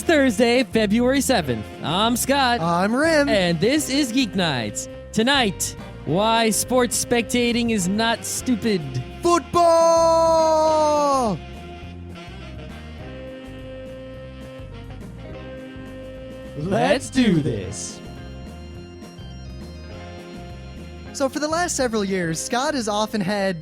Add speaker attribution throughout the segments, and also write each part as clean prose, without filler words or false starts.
Speaker 1: Thursday, February 7th. I'm Scott.
Speaker 2: I'm Rim.
Speaker 1: And this is Geeknights. Tonight, why sports spectating is not stupid.
Speaker 2: Football!
Speaker 1: Let's do this.
Speaker 2: So for the last several years, Scott has often had,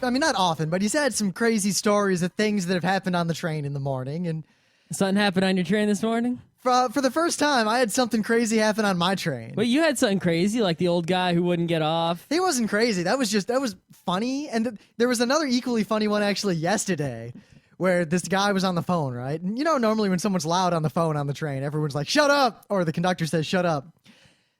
Speaker 2: not often, but he's had some crazy stories of things that have happened on the train in the morning. And
Speaker 1: Something happened on your train this morning?
Speaker 2: for the first time, I had something crazy happen on my train.
Speaker 1: Wait, you had something crazy, like the old guy who wouldn't get off?
Speaker 2: He wasn't crazy. That was funny. And there was another equally funny one actually yesterday where this guy was on the phone, right? And you know, normally when someone's loud on the phone on the train, everyone's like, shut up, or the conductor says, shut up.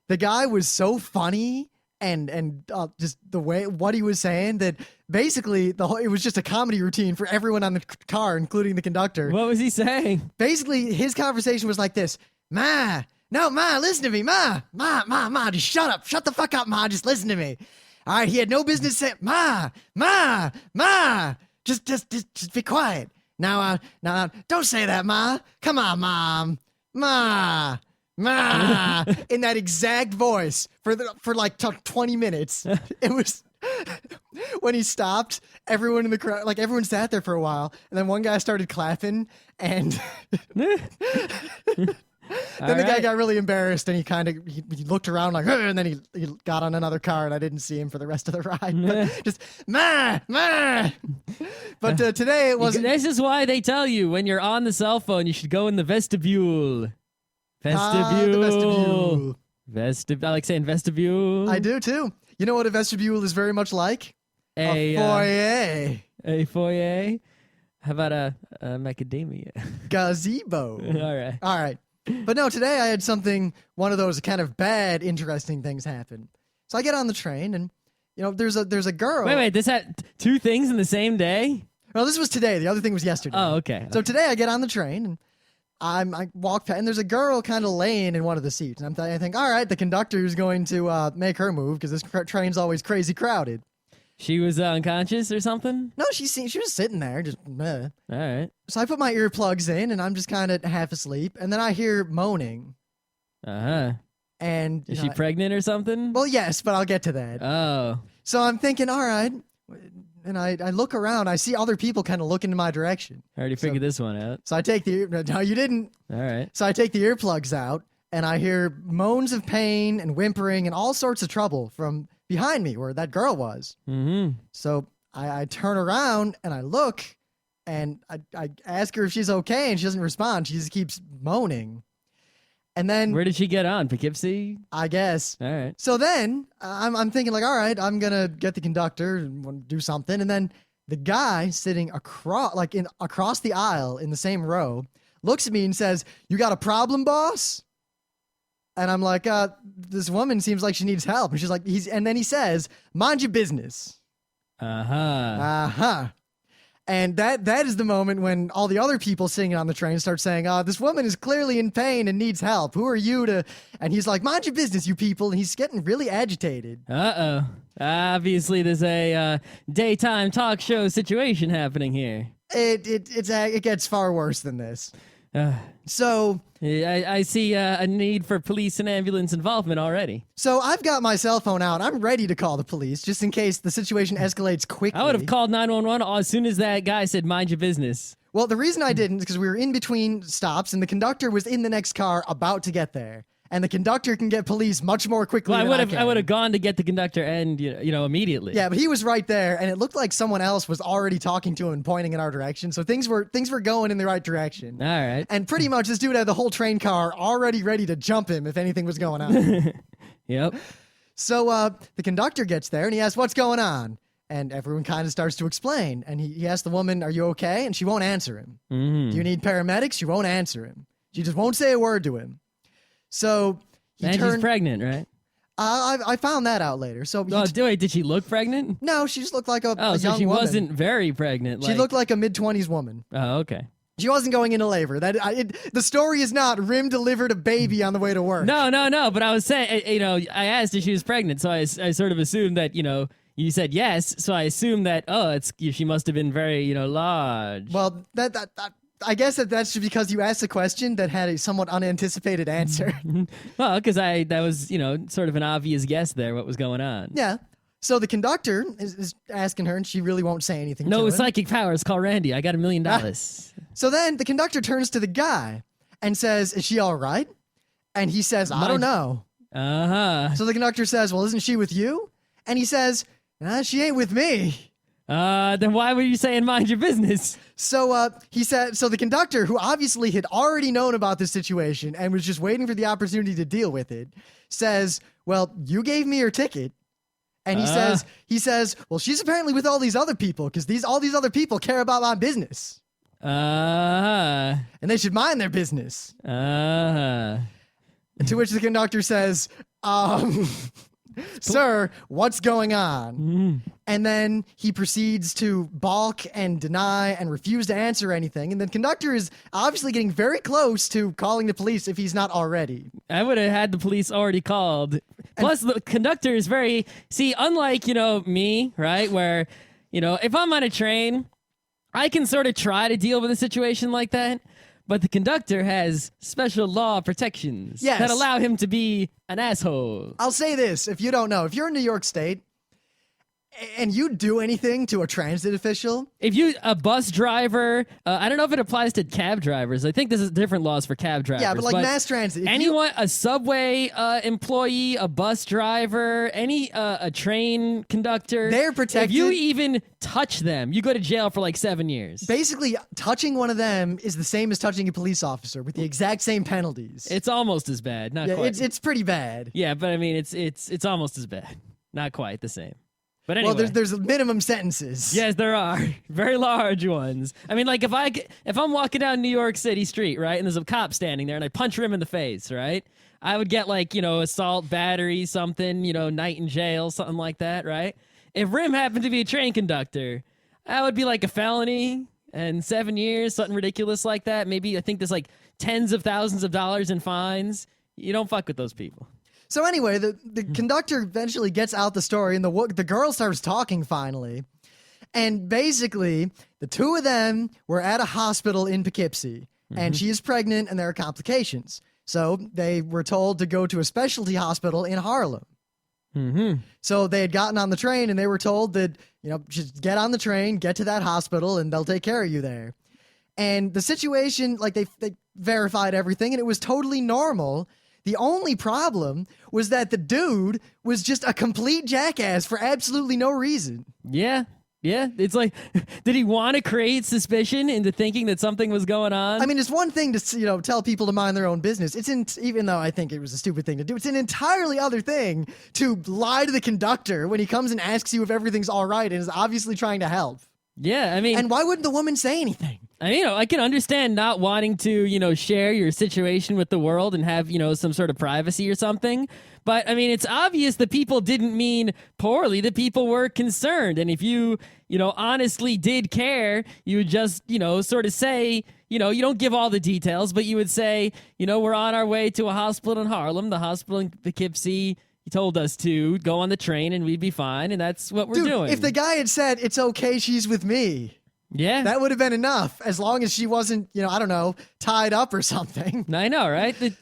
Speaker 2: The guy was so funny and just the way what he was saying that basically it was just a comedy routine for everyone on the car, including the conductor.
Speaker 1: What was he saying?
Speaker 2: Basically, his conversation was like this: Ma, listen to me, Ma, just shut up, shut the fuck up, Ma, just listen to me. All right, he had no business saying, Ma, just be quiet. Now, don't say that, Ma. Come on, Mom, Ma. In that exact voice for like 20 minutes. It was when he stopped, everyone in the crowd, like everyone sat there for a while, and then one guy started clapping, and then the guy got really embarrassed, and he looked around like, and then he got on another car, and I didn't see him for the rest of the ride. But just Ma. But today it wasn't.
Speaker 1: This is why they tell you when you're on the cell phone, you should go in the vestibule.
Speaker 2: The vestibule.
Speaker 1: I like saying vestibule.
Speaker 2: I do too. You know what a vestibule is very much like? A foyer.
Speaker 1: A foyer? How about a macadamia?
Speaker 2: Gazebo.
Speaker 1: All right.
Speaker 2: But no, today I had one of those kind of bad, interesting things happen. So I get on the train and, you know, there's a girl.
Speaker 1: Wait, this had two things in the same day?
Speaker 2: Well, this was today. The other thing was yesterday.
Speaker 1: Oh, okay.
Speaker 2: So today I get on the train and I walk past, and there's a girl kind of laying in one of the seats. And I think, all right, the conductor's going to make her move because this train's always crazy crowded.
Speaker 1: She was unconscious or something?
Speaker 2: No, she was sitting there, just meh.
Speaker 1: All right.
Speaker 2: So I put my earplugs in, and I'm just kind of half asleep. And then I hear moaning.
Speaker 1: Uh-huh.
Speaker 2: And
Speaker 1: Is she pregnant or something?
Speaker 2: Well, yes, but I'll get to that.
Speaker 1: Oh.
Speaker 2: So I'm thinking, all right. And I look around. I see other people kind of looking in my direction.
Speaker 1: I already figured this one out.
Speaker 2: So I take no, you didn't.
Speaker 1: All right.
Speaker 2: So I take the earplugs out, and I hear moans of pain and whimpering and all sorts of trouble from behind me where that girl was.
Speaker 1: Mm-hmm.
Speaker 2: So I turn around, and I look, and I ask her if she's okay, and she doesn't respond. She just keeps moaning. And then
Speaker 1: where did she get on? Poughkeepsie?
Speaker 2: I guess.
Speaker 1: All right.
Speaker 2: So then I'm thinking like, all right, I'm gonna get the conductor and do something. And then the guy sitting across the aisle in the same row looks at me and says, "You got a problem, boss?" And I'm like, this woman seems like she needs help. And she's like, and then he says, "Mind your business."
Speaker 1: Uh-huh.
Speaker 2: And that is the moment when all the other people sitting on the train start saying, this woman is clearly in pain and needs help. Who are you to... And he's like, mind your business, you people. And he's getting really agitated.
Speaker 1: Uh-oh. Obviously, there's a daytime talk show situation happening here.
Speaker 2: It gets far worse than this. So...
Speaker 1: I see a need for police and ambulance involvement already.
Speaker 2: So I've got my cell phone out. I'm ready to call the police just in case the situation escalates quickly.
Speaker 1: I would have called 911 as soon as that guy said, mind your business.
Speaker 2: Well, the reason I didn't is because we were in between stops and the conductor was in the next car about to get there. And the conductor can get police much more quickly than I can.
Speaker 1: I would have gone to get the conductor and, immediately.
Speaker 2: Yeah, but he was right there, and it looked like someone else was already talking to him and pointing in our direction, so things were going in the right direction.
Speaker 1: All right.
Speaker 2: And pretty much this dude had the whole train car already ready to jump him if anything was going on.
Speaker 1: Yep.
Speaker 2: So the conductor gets there, and he asks, what's going on? And everyone kind of starts to explain. And he asks the woman, are you okay? And she won't answer him.
Speaker 1: Mm-hmm.
Speaker 2: Do you need paramedics? She won't answer him. She just won't say a word to him. So
Speaker 1: she's pregnant, right?
Speaker 2: I found that out later. So
Speaker 1: wait, did she look pregnant?
Speaker 2: No, she just looked like a young
Speaker 1: so she
Speaker 2: woman.
Speaker 1: wasn't very pregnant.
Speaker 2: She looked like a mid-20s woman.
Speaker 1: Oh, okay.
Speaker 2: She wasn't going into labor. The story is not Rim delivered a baby on the way to work.
Speaker 1: No. But I was saying, I asked if she was pregnant, so I sort of assumed that, you said yes, so I assumed that she must have been very large.
Speaker 2: Well, that I guess that's because you asked a question that had a somewhat unanticipated answer.
Speaker 1: Well, because that was, sort of an obvious guess there, what was going on.
Speaker 2: Yeah. So the conductor is asking her, and she really won't say anything to
Speaker 1: No
Speaker 2: him.
Speaker 1: psychic powers, call Randy. I got $1 million.
Speaker 2: So then the conductor turns to the guy and says, is she all right? And he says, I don't know.
Speaker 1: Uh-huh.
Speaker 2: So the conductor says, well, isn't she with you? And he says, nah, she ain't with me.
Speaker 1: Then why were you saying mind your business?
Speaker 2: So he said, so the conductor, who obviously had already known about this situation and was just waiting for the opportunity to deal with it, says, well, you gave me her ticket. And he says, well, she's apparently with all these other people because all these other people care about my business.
Speaker 1: Uh-huh.
Speaker 2: And they should mind their business.
Speaker 1: Uh-huh.
Speaker 2: To which the conductor says, sir, what's going on?
Speaker 1: Mm.
Speaker 2: And then he proceeds to balk and deny and refuse to answer anything. And the conductor is obviously getting very close to calling the police if he's not already.
Speaker 1: I would have had the police already called. Plus, the conductor is unlike, me, right? Where, if I'm on a train, I can sort of try to deal with a situation like that. But the conductor has special law protections that allow him to be an asshole.
Speaker 2: I'll say this, if you don't know, if you're in New York State and you do anything to a transit official.
Speaker 1: If you, a bus driver, I don't know if it applies to cab drivers. I think this is different laws for cab drivers.
Speaker 2: Yeah, but like mass transit.
Speaker 1: Anyone, a subway employee, a bus driver, a train conductor.
Speaker 2: They're protected.
Speaker 1: If you even touch them, you go to jail for like 7 years.
Speaker 2: Basically, touching one of them is the same as touching a police officer with the exact same penalties.
Speaker 1: It's almost as bad. Not quite.
Speaker 2: It's pretty bad.
Speaker 1: Yeah, but I mean, it's almost as bad. Not quite the same. But anyway.
Speaker 2: Well, there's minimum sentences.
Speaker 1: Yes, there are. Very large ones. I mean, like, if I'm walking down New York City street, right, and there's a cop standing there, and I punch him in the face, right, I would get, like, assault, battery, something, night in jail, something like that, right? If Rim happened to be a train conductor, that would be, like, a felony and 7 years, something ridiculous like that. Maybe, I think there's, like, tens of thousands of dollars in fines. You don't fuck with those people.
Speaker 2: So anyway, the conductor eventually gets out the story, and the girl starts talking finally. And basically, the two of them were at a hospital in Poughkeepsie, and she is pregnant, and there are complications. So they were told to go to a specialty hospital in Harlem.
Speaker 1: Mm-hmm.
Speaker 2: So they had gotten on the train, and they were told that, just get on the train, get to that hospital, and they'll take care of you there. And the situation, like, they verified everything, and it was totally normal. The only problem was that the dude was just a complete jackass for absolutely no reason.
Speaker 1: Yeah. It's like, did he want to create suspicion into thinking that something was going on?
Speaker 2: I mean, it's one thing to, tell people to mind their own business. Even though I think it was a stupid thing to do, it's an entirely other thing to lie to the conductor when he comes and asks you if everything's all right and is obviously trying to help.
Speaker 1: Yeah, I mean...
Speaker 2: And why wouldn't the woman say anything?
Speaker 1: I mean, I can understand not wanting to, share your situation with the world and have, some sort of privacy or something. But, I mean, it's obvious the people didn't mean poorly. The people were concerned. And if you, honestly did care, you would just, sort of say, you don't give all the details, but you would say, we're on our way to a hospital in Harlem, the hospital in Poughkeepsie. He told us to go on the train and we'd be fine. And that's what we're doing.
Speaker 2: If the guy had said, it's okay, she's with me.
Speaker 1: Yeah.
Speaker 2: That would have been enough, as long as she wasn't, I don't know, tied up or something.
Speaker 1: I know, right?
Speaker 2: And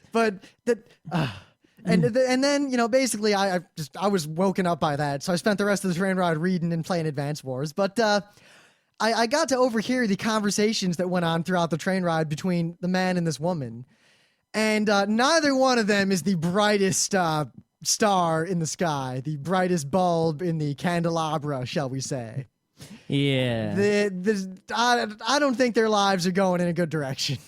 Speaker 2: then, basically I was woken up by that. So I spent the rest of the train ride reading and playing Advance Wars. But I got to overhear the conversations that went on throughout the train ride between the man and this woman. And neither one of them is the brightest star in the sky, the brightest bulb in the candelabra, shall we say.
Speaker 1: Yeah.
Speaker 2: I don't think their lives are going in a good direction.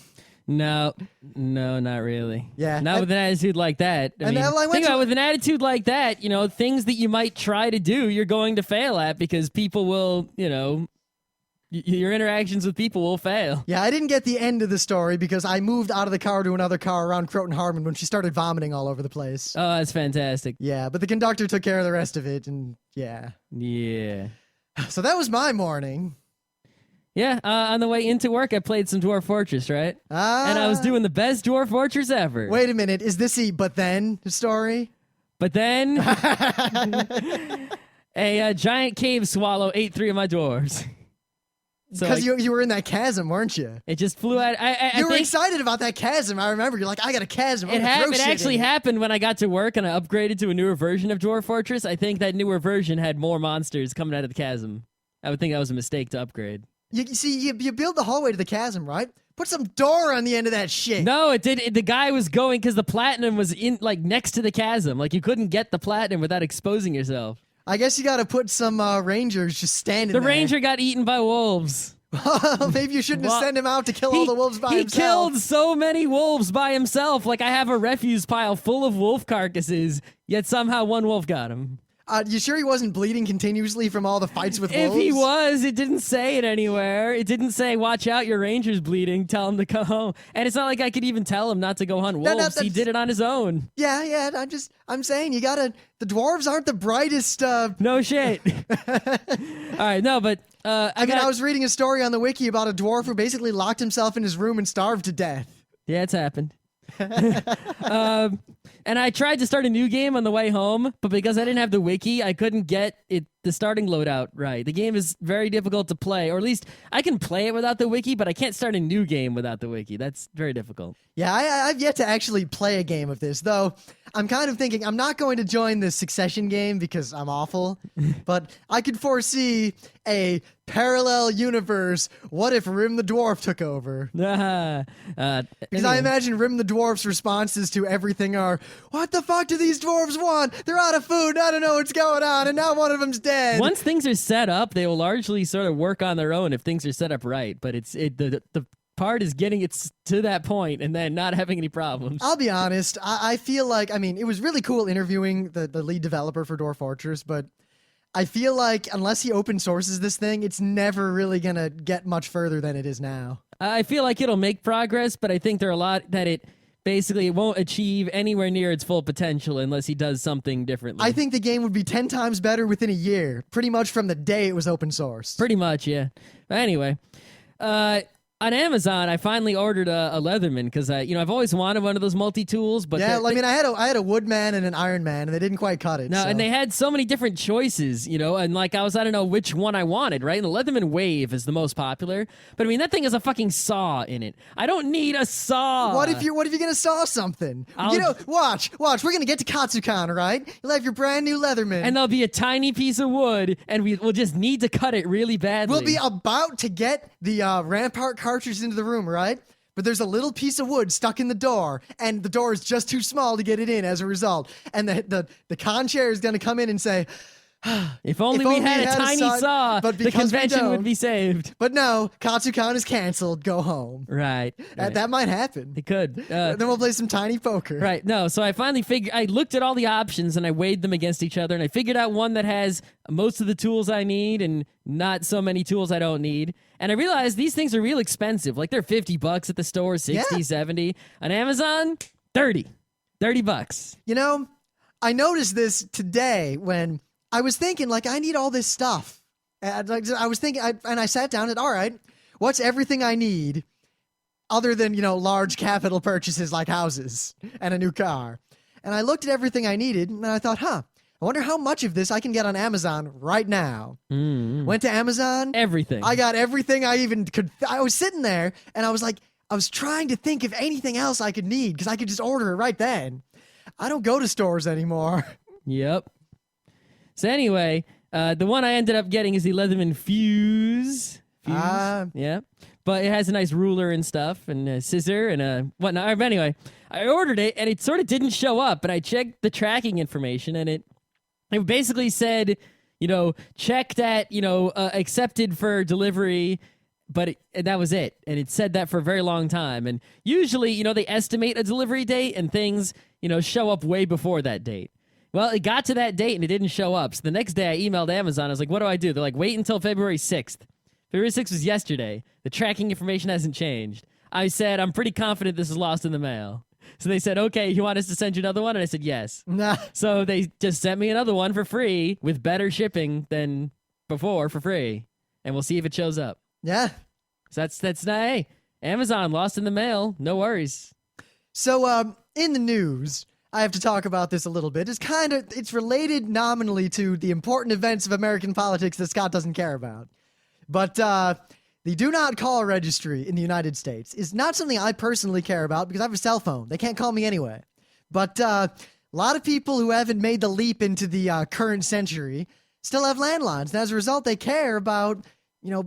Speaker 1: No, not really.
Speaker 2: Yeah.
Speaker 1: Not with an attitude like that. Think about with an attitude like that, things that you might try to do, you're going to fail at because people will, your interactions with people will fail.
Speaker 2: Yeah, I didn't get the end of the story because I moved out of the car to another car around Croton Harmon when she started vomiting all over the place.
Speaker 1: Oh, that's fantastic.
Speaker 2: Yeah, but the conductor took care of the rest of it, and yeah.
Speaker 1: Yeah.
Speaker 2: So that was my morning.
Speaker 1: Yeah, on the way into work, I played some Dwarf Fortress, right? And I was doing the best Dwarf Fortress ever.
Speaker 2: Wait a minute, is this a but then story?
Speaker 1: But then, a giant cave swallow ate 3 of my dwarves. So
Speaker 2: Because you were in that chasm, weren't you?
Speaker 1: it just flew out.
Speaker 2: You were
Speaker 1: think
Speaker 2: excited about that chasm. I remember. You're like, I got a chasm. I'm
Speaker 1: It,
Speaker 2: gonna throw
Speaker 1: it
Speaker 2: shit
Speaker 1: actually
Speaker 2: in it.
Speaker 1: happened when I got to work and I upgraded to a newer version of Dwarf Fortress. I think that newer version had more monsters coming out of the chasm. I would think that was a mistake to upgrade.
Speaker 2: You see, you build the hallway to the chasm, right? Put some door on the end of that shit.
Speaker 1: No, it did. The guy was going because the platinum was in like next to the chasm. Like you couldn't get the platinum without exposing yourself.
Speaker 2: I guess you got to put some rangers just standing
Speaker 1: The
Speaker 2: there.
Speaker 1: ranger got eaten by wolves.
Speaker 2: Maybe you shouldn't have sent him out to kill all the wolves by
Speaker 1: he
Speaker 2: himself.
Speaker 1: killed so many wolves by himself. Like I have a refuse pile full of wolf carcasses, yet somehow one wolf got him.
Speaker 2: You sure he wasn't bleeding continuously from all the fights with wolves?
Speaker 1: If he was, it didn't say it anywhere. It didn't say, watch out, your ranger's bleeding, tell him to go home. And it's not like I could even tell him not to go hunt wolves. He did it on his own.
Speaker 2: Yeah, I'm saying the dwarves aren't the brightest.
Speaker 1: No shit. All right, no, but
Speaker 2: I was reading a story on the wiki about a dwarf who basically locked himself in his room and starved to death.
Speaker 1: Yeah, it's happened. And I tried to start a new game on the way home, but because I didn't have the wiki, I couldn't get the starting loadout right. The game is very difficult to play, or at least I can play it without the wiki, but I can't start a new game without the wiki. That's very difficult.
Speaker 2: Yeah, I've yet to actually play a game of this, though. I'm kind of thinking I'm not going to join the Succession game because I'm awful, but I could foresee a parallel universe. What if Rim the Dwarf took over? Because I imagine Rim the Dwarf's responses to everything are, what the fuck do these dwarves want? They're out of food. I don't know what's going on, and now one of them's dead.
Speaker 1: Once things are set up, they will largely sort of work on their own if things are set up right. But the part is getting it to that point and then not having any problems.
Speaker 2: I'll be honest. I feel like, it was really cool interviewing the lead developer for Dwarf Fortress, but I feel like unless he open sources this thing, it's never really going to get much further than it is now.
Speaker 1: I feel like it'll make progress, but I think there are a lot that it won't achieve anywhere near its full potential unless he does something differently.
Speaker 2: I think the game would be 10 times better within a year, pretty much from the day it was open sourced.
Speaker 1: Pretty much, yeah. But anyway, on Amazon, I finally ordered a Leatherman because I've always wanted one of those multi-tools. But
Speaker 2: yeah, I had a Woodman and an Iron Man, and they didn't quite cut it.
Speaker 1: No,
Speaker 2: so.
Speaker 1: and they had so many different choices, and I don't know which one I wanted, right? And the Leatherman Wave is the most popular, but that thing has a fucking saw in it. I don't need a saw.
Speaker 2: What if you're gonna saw something? Watch. We're gonna get to Katsukan, right? You'll have your brand new Leatherman,
Speaker 1: and there'll be a tiny piece of wood, and we'll just need to cut it really badly.
Speaker 2: We'll be about to get the Rampart cartridge into the room, right? But there's a little piece of wood stuck in the door, and the door is just too small to get it in as a result. And the con chair is going to come in and say,
Speaker 1: if only we had a tiny saw,
Speaker 2: but
Speaker 1: the convention would be saved.
Speaker 2: But no, Katsukan is canceled. Go home.
Speaker 1: Right.
Speaker 2: That might happen.
Speaker 1: It could.
Speaker 2: Then we'll play some tiny poker.
Speaker 1: Right. No, so I finally I looked at all the options and I weighed them against each other and I figured out one that has most of the tools I need and not so many tools I don't need. And I realized these things are real expensive. Like they're $50 at the store, 60, 70. On Amazon, 30. $30.
Speaker 2: I noticed this today when I was thinking, I need all this stuff. And I was thinking, and I sat down and, all right, what's everything I need other than, large capital purchases like houses and a new car? And I looked at everything I needed, and I thought, I wonder how much of this I can get on Amazon right now. Went to Amazon.
Speaker 1: Everything.
Speaker 2: I got everything I even could. I was sitting there, and I was trying to think of anything else I could need, because I could just order it right then. I don't go to stores anymore.
Speaker 1: Yep. So anyway, the one I ended up getting is the Leatherman Fuse. Yeah. But it has a nice ruler and stuff and a scissor and a whatnot. Anyway, I ordered it and it sort of didn't show up. But I checked the tracking information and it basically said, checked at, accepted for delivery. But that was it. And it said that for a very long time. And usually, they estimate a delivery date and things, show up way before that date. Well, it got to that date and it didn't show up. So the next day I emailed Amazon. I was like, what do I do? They're like, wait until February 6th. February 6th was yesterday. The tracking information hasn't changed. I said, I'm pretty confident this is lost in the mail. So they said, okay, you want us to send you another one? And I said, yes.
Speaker 2: Nah.
Speaker 1: So they just sent me another one for free with better shipping than before for free. And we'll see if it shows up.
Speaker 2: Yeah.
Speaker 1: So that's not, hey, Amazon lost in the mail. No worries.
Speaker 2: So, in the news, I have to talk about this a little bit. It's related nominally to the important events of American politics that Scott doesn't care about. But The do not call registry in the United States is not something I personally care about because I have a cell phone. They can't call me anyway. But a lot of people who haven't made the leap into the current century still have landlines. And as a result, they care about,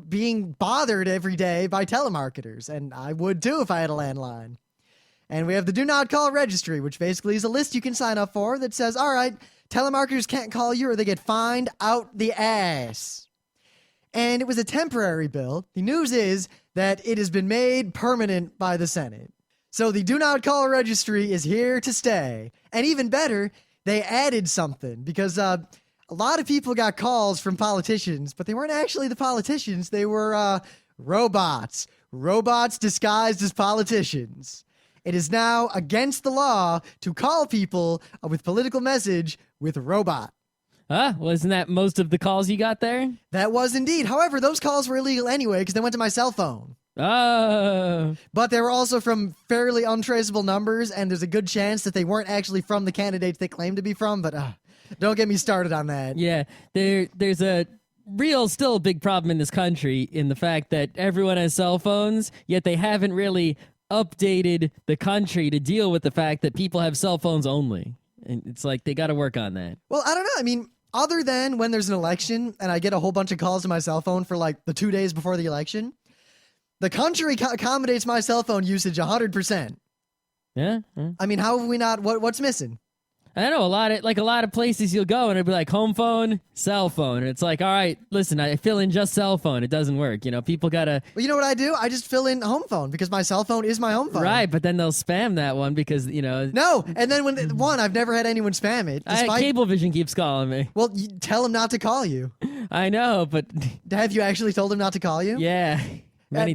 Speaker 2: being bothered every day by telemarketers. And I would too if I had a landline. And we have the do not call registry, which basically is a list you can sign up for that says, all right, telemarketers can't call you or they get fined out the ass. And it was a temporary bill. The news is that it has been made permanent by the Senate. So the do not call registry is here to stay. And even better, they added something because a lot of people got calls from politicians, but they weren't actually the politicians. They were robots. Robots disguised as politicians. It is now against the law to call people with political message with robot.
Speaker 1: Well, isn't that most of the calls you got there?
Speaker 2: That was indeed. However, those calls were illegal anyway because they went to my cell phone.
Speaker 1: Oh.
Speaker 2: But they were also from fairly untraceable numbers, and there's a good chance that they weren't actually from the candidates they claimed to be from, but don't get me started on that.
Speaker 1: Yeah, there's a still a big problem in this country in the fact that everyone has cell phones, yet they haven't really updated the country to deal with the fact that people have cell phones only. And it's like they got to work on that.
Speaker 2: Well, I don't know. I mean, other than when there's an election and I get a whole bunch of calls to my cell phone for like the 2 days before the election, the country accommodates my cell phone usage 100%.
Speaker 1: Yeah.
Speaker 2: I mean, how have we not? What's missing?
Speaker 1: I don't know, a lot of places you'll go and it'll be like home phone, cell phone. And it's like, all right, listen, I fill in just cell phone. It doesn't work. People gotta.
Speaker 2: Well, you know what I do? I just fill in home phone because my cell phone is my home phone.
Speaker 1: Right, but then they'll spam that one because,
Speaker 2: No, and then I've never had anyone spam it.
Speaker 1: Cablevision keeps calling me.
Speaker 2: Well, you tell them not to call you.
Speaker 1: I know, but.
Speaker 2: Have you actually told them not to call you?
Speaker 1: Yeah. They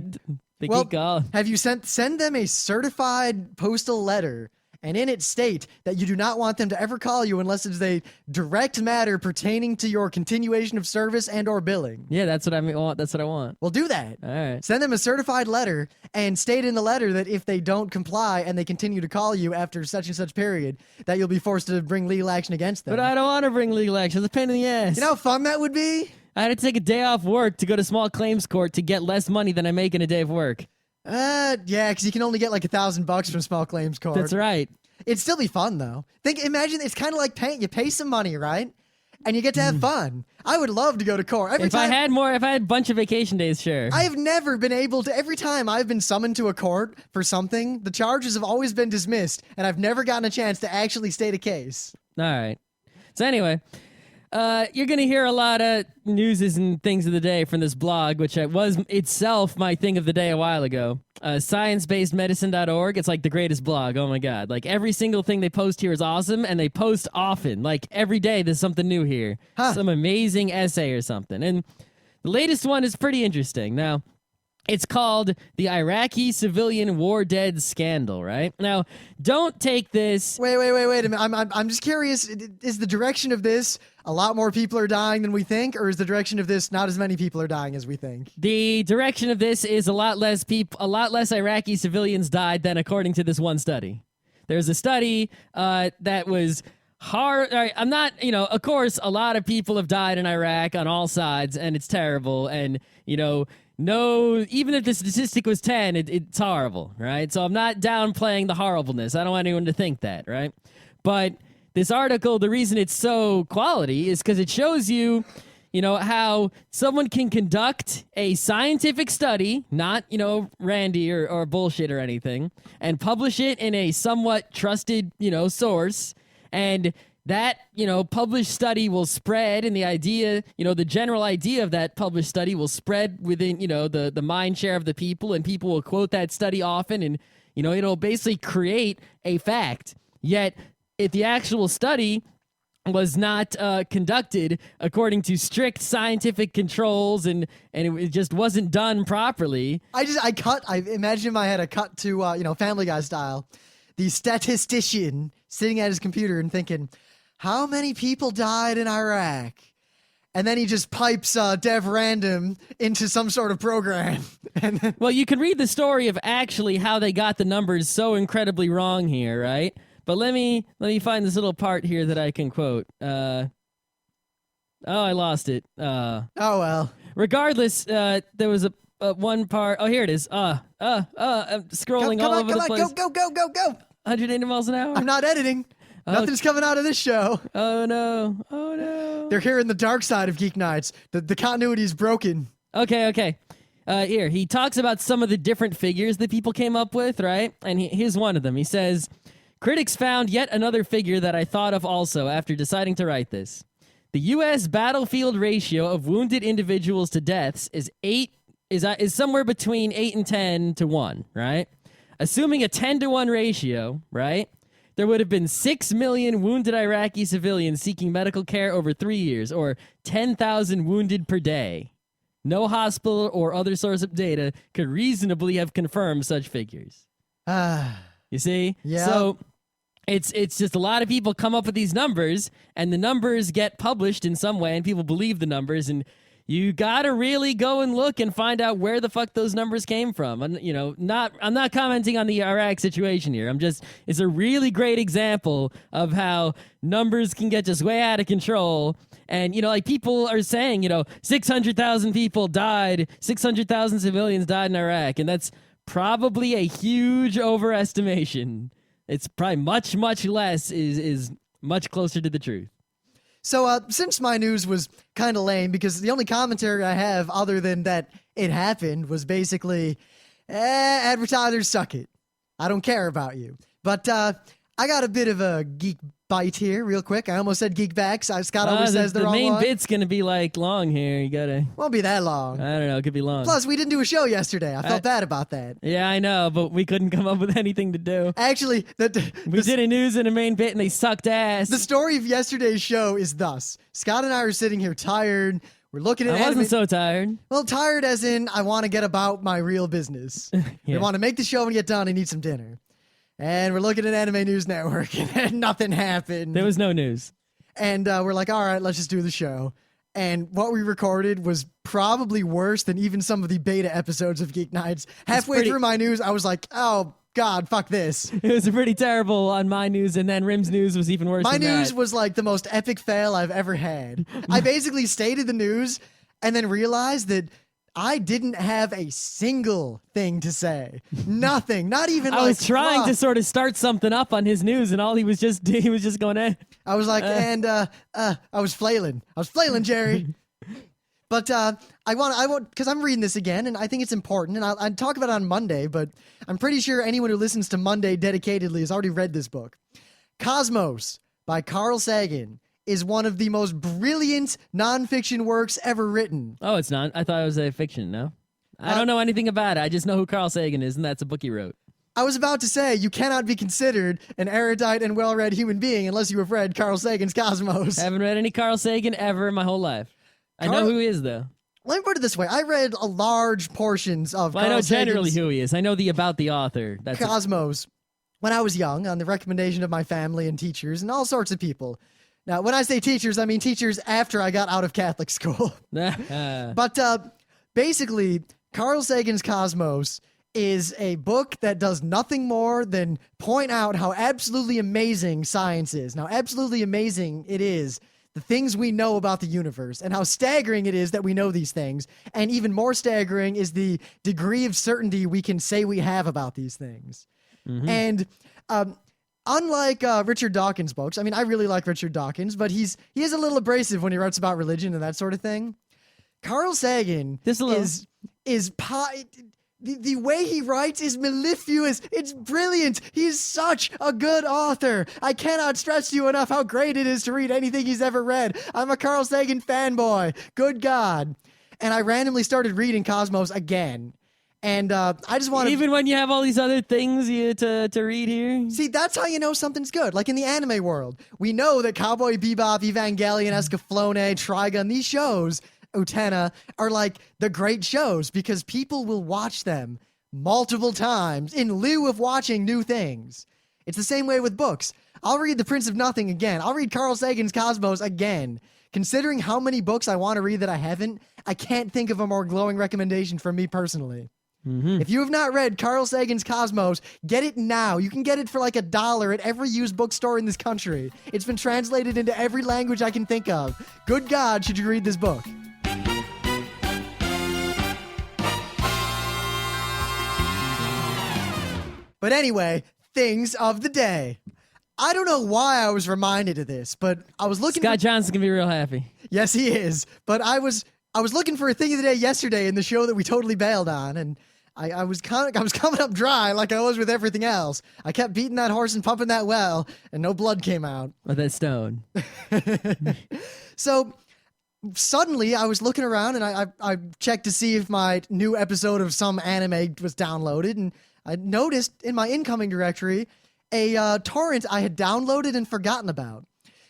Speaker 1: keep calling.
Speaker 2: Have you send them a certified postal letter? And in it state that you do not want them to ever call you unless it's a direct matter pertaining to your continuation of service and or billing.
Speaker 1: Yeah, that's what I want. That's what I want.
Speaker 2: Well, do that.
Speaker 1: All right.
Speaker 2: Send them a certified letter and state in the letter that if they don't comply and they continue to call you after such and such period, that you'll be forced to bring legal action against them.
Speaker 1: But I don't want to bring legal action. It's a pain in the ass.
Speaker 2: You know how fun that would be?
Speaker 1: I had to take a day off work to go to small claims court to get less money than I make in a day of work.
Speaker 2: Yeah, because you can only get like $1,000 from small claims court.
Speaker 1: That's right.
Speaker 2: It'd still be fun though. Imagine it's kind of like you pay some money, right? And you get to have fun. I would love to go to court.
Speaker 1: If I had a bunch of vacation days, sure.
Speaker 2: I have never been able to, every time I've been summoned to a court for something, the charges have always been dismissed, and I've never gotten a chance to actually state a case.
Speaker 1: All right. So anyway, you're going to hear a lot of newses and things of the day from this blog, which was itself my thing of the day a while ago. Sciencebasedmedicine.org. It's like the greatest blog. Oh my God. Like every single thing they post here is awesome, and they post often. Like every day there's something new here. Some amazing essay or something. And the latest one is pretty interesting. Now, it's called the Iraqi Civilian War Dead Scandal, right? Now, don't take this...
Speaker 2: Wait a minute. I'm just curious. Is the direction of this a lot more people are dying than we think, or is the direction of this not as many people are dying as we think?
Speaker 1: The direction of this is a lot less Iraqi civilians died than according to this one study. There's a study that was... hard. I'm not, of course, a lot of people have died in Iraq on all sides, and it's terrible. And, no, even if the statistic was 10, it's horrible, right? So I'm not downplaying the horribleness. I don't want anyone to think that, right? But this article, the reason it's so quality is because it shows you, how someone can conduct a scientific study, not, Randy or bullshit or anything, and publish it in a somewhat trusted, source. And that, published study will spread, and the idea, the general idea of that published study will spread within, the mind share of the people, and people will quote that study often, and, it'll basically create a fact. Yet, if the actual study was not conducted according to strict scientific controls, and it just wasn't done properly.
Speaker 2: I imagine in my head a cut to, Family Guy style. The statistician sitting at his computer and thinking, how many people died in Iraq? And then he just pipes dev random into some sort of program. And then...
Speaker 1: Well, you can read the story of actually how they got the numbers so incredibly wrong here, right? But let me find this little part here that I can quote. I lost it.
Speaker 2: Oh, well.
Speaker 1: Regardless, there was a one part. Oh, here it is. I'm scrolling
Speaker 2: Come
Speaker 1: all
Speaker 2: on,
Speaker 1: over the place.
Speaker 2: go.
Speaker 1: 180 miles an hour.
Speaker 2: I'm not editing. Nothing's coming out of this show.
Speaker 1: Oh no.
Speaker 2: They're here in the dark side of Geeknights. The continuity is broken.
Speaker 1: Okay. Here, he talks about some of the different figures that people came up with, right? And here's one of them. He says, critics found yet another figure that I thought of also after deciding to write this. The U.S. battlefield ratio of wounded individuals to deaths is somewhere between 8 and 10 to 1, right? Assuming a 10 to 1 ratio, right? There would have been 6 million wounded Iraqi civilians seeking medical care over 3 years, or 10,000 wounded per day. No hospital or other source of data could reasonably have confirmed such figures. You see?
Speaker 2: Yeah.
Speaker 1: So it's just a lot of people come up with these numbers, and the numbers get published in some way, and people believe the numbers, and you gotta really go and look and find out where the fuck those numbers came from. I'm not commenting on the Iraq situation here. It's a really great example of how numbers can get just way out of control. And, like people are saying, 600,000 people died, 600,000 civilians died in Iraq. And that's probably a huge overestimation. It's probably much, much less is much closer to the truth.
Speaker 2: So since my news was kind of lame, because the only commentary I have other than that it happened was basically, advertisers suck it. I don't care about you. But I got a bit of a geek bite here real quick. I almost said geek back. Scott always says the wrong
Speaker 1: main
Speaker 2: one.
Speaker 1: bit's going to be long here. You got to...
Speaker 2: Won't be that long.
Speaker 1: I don't know. It could be long.
Speaker 2: Plus, we didn't do a show yesterday. I felt bad about that.
Speaker 1: Yeah, I know, but we couldn't come up with anything to do.
Speaker 2: Actually,
Speaker 1: we did a news and a main bit, and they sucked ass.
Speaker 2: The story of yesterday's show is thus. Scott and I are sitting here tired. We're looking at
Speaker 1: I wasn't so tired.
Speaker 2: Well, tired as in I want to get about my real business.
Speaker 1: Yeah.
Speaker 2: We want to make the show and get done and eat some dinner. And we're looking at Anime News Network, and nothing happened.
Speaker 1: There was no news.
Speaker 2: And we're like, all right, let's just do the show. And what we recorded was probably worse than even some of the beta episodes of Geeknights. Halfway through my news, I was like, oh, God, fuck this.
Speaker 1: It was pretty terrible on my news, and then Rim's news was even worse
Speaker 2: My
Speaker 1: than
Speaker 2: news
Speaker 1: that.
Speaker 2: was like the most epic fail I've ever had. I basically stated the news and then realized that I didn't have a single thing to say. Nothing. Not even
Speaker 1: I was trying to sort of start something up on his news, and all he was just going,
Speaker 2: I was like, I was flailing. Jerry. But I want, because I'm reading this again, and I think it's important, and I'll talk about it on Monday, but I'm pretty sure anyone who listens to Monday dedicatedly has already read this book. Cosmos by Carl Sagan is one of the most brilliant nonfiction works ever written.
Speaker 1: Oh, it's not? I thought it was a fiction, no? I don't know anything about it. I just know who Carl Sagan is, and that's a book he wrote.
Speaker 2: I was about to say, you cannot be considered an erudite and well-read human being unless you have read Carl Sagan's Cosmos.
Speaker 1: I haven't read any Carl Sagan ever in my whole life. I know who he is, though.
Speaker 2: Let me put it this way. I read a large portions of Carl
Speaker 1: I know
Speaker 2: Sagan's
Speaker 1: generally who he is. I know about the author. That's
Speaker 2: Cosmos when I was young, on the recommendation of my family and teachers and all sorts of people. Now, when I say teachers, I mean teachers after I got out of Catholic school. But basically, Carl Sagan's Cosmos is a book that does nothing more than point out how absolutely amazing science is. Now, absolutely amazing it is, the things we know about the universe, and how staggering it is that we know these things. And even more staggering is the degree of certainty we can say we have about these things. Mm-hmm. And unlike Richard Dawkins' books, I mean, I really like Richard Dawkins, but he is a little abrasive when he writes about religion and that sort of thing. Carl Sagan the way he writes is mellifluous. It's brilliant. He's such a good author. I cannot stress to you enough how great it is to read anything he's ever read. I'm a Carl Sagan fanboy. Good God. And I randomly started reading Cosmos again. And I just want to...
Speaker 1: Even when you have all these other things to read here?
Speaker 2: See, that's how you know something's good. Like in the anime world, we know that Cowboy Bebop, Evangelion, Escaflowne, Trigun, these shows, Utena, are like the great shows because people will watch them multiple times in lieu of watching new things. It's the same way with books. I'll read The Prince of Nothing again. I'll read Carl Sagan's Cosmos again. Considering how many books I want to read that I haven't, I can't think of a more glowing recommendation from me personally. Mm-hmm. If you have not read Carl Sagan's Cosmos, get it now. You can get it for like $1 at every used bookstore in this country. It's been translated into every language I can think of. Good God, should you read this book? But anyway, things of the day. I don't know why I was reminded of this, but I was looking.
Speaker 1: Scott Johnson can be real happy.
Speaker 2: Yes, he is. But I was looking for a thing of the day yesterday in the show that we totally bailed on, and I was coming up dry like I was with everything else. I kept beating that horse and pumping that well, and no blood came out.
Speaker 1: With that stone.
Speaker 2: So suddenly I was looking around and I checked to see if my new episode of some anime was downloaded, and I noticed in my incoming directory a torrent I had downloaded and forgotten about.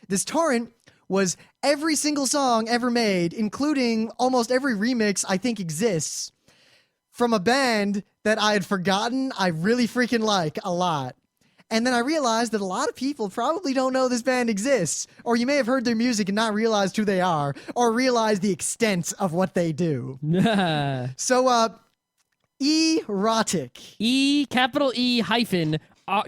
Speaker 2: This torrent was every single song ever made, including almost every remix I think exists, from a band that I had forgotten I really freaking like a lot. And then I realized that a lot of people probably don't know this band exists, or you may have heard their music and not realized who they are, or realized the extent of what they do. So, erotic.
Speaker 1: Capital E hyphen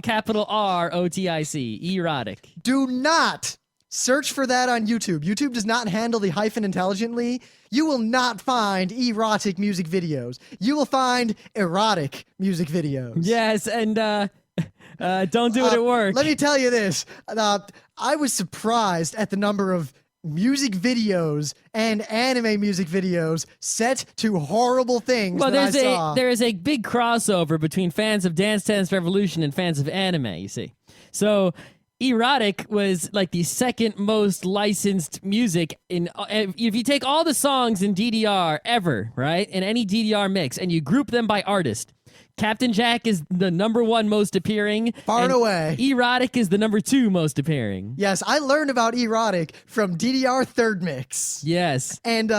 Speaker 1: capital ROTIC. Erotic.
Speaker 2: Do not search for that on YouTube. YouTube does not handle the hyphen intelligently. You will not find erotic music videos. You will find erotic music videos.
Speaker 1: Yes, and don't do it at work.
Speaker 2: Let me tell you this. I was surprised at the number of music videos and anime music videos set to horrible things that I saw.
Speaker 1: There is a big crossover between fans of Dance Dance Revolution and fans of anime, you see. So erotic was like the second most licensed music in if you take all the songs in DDR ever, right? In any DDR mix, and you group them by artist. Captain Jack is the number 1 most appearing.
Speaker 2: Far and away.
Speaker 1: Erotic is the number 2 most appearing.
Speaker 2: Yes, I learned about erotic from DDR Third Mix.
Speaker 1: Yes.
Speaker 2: And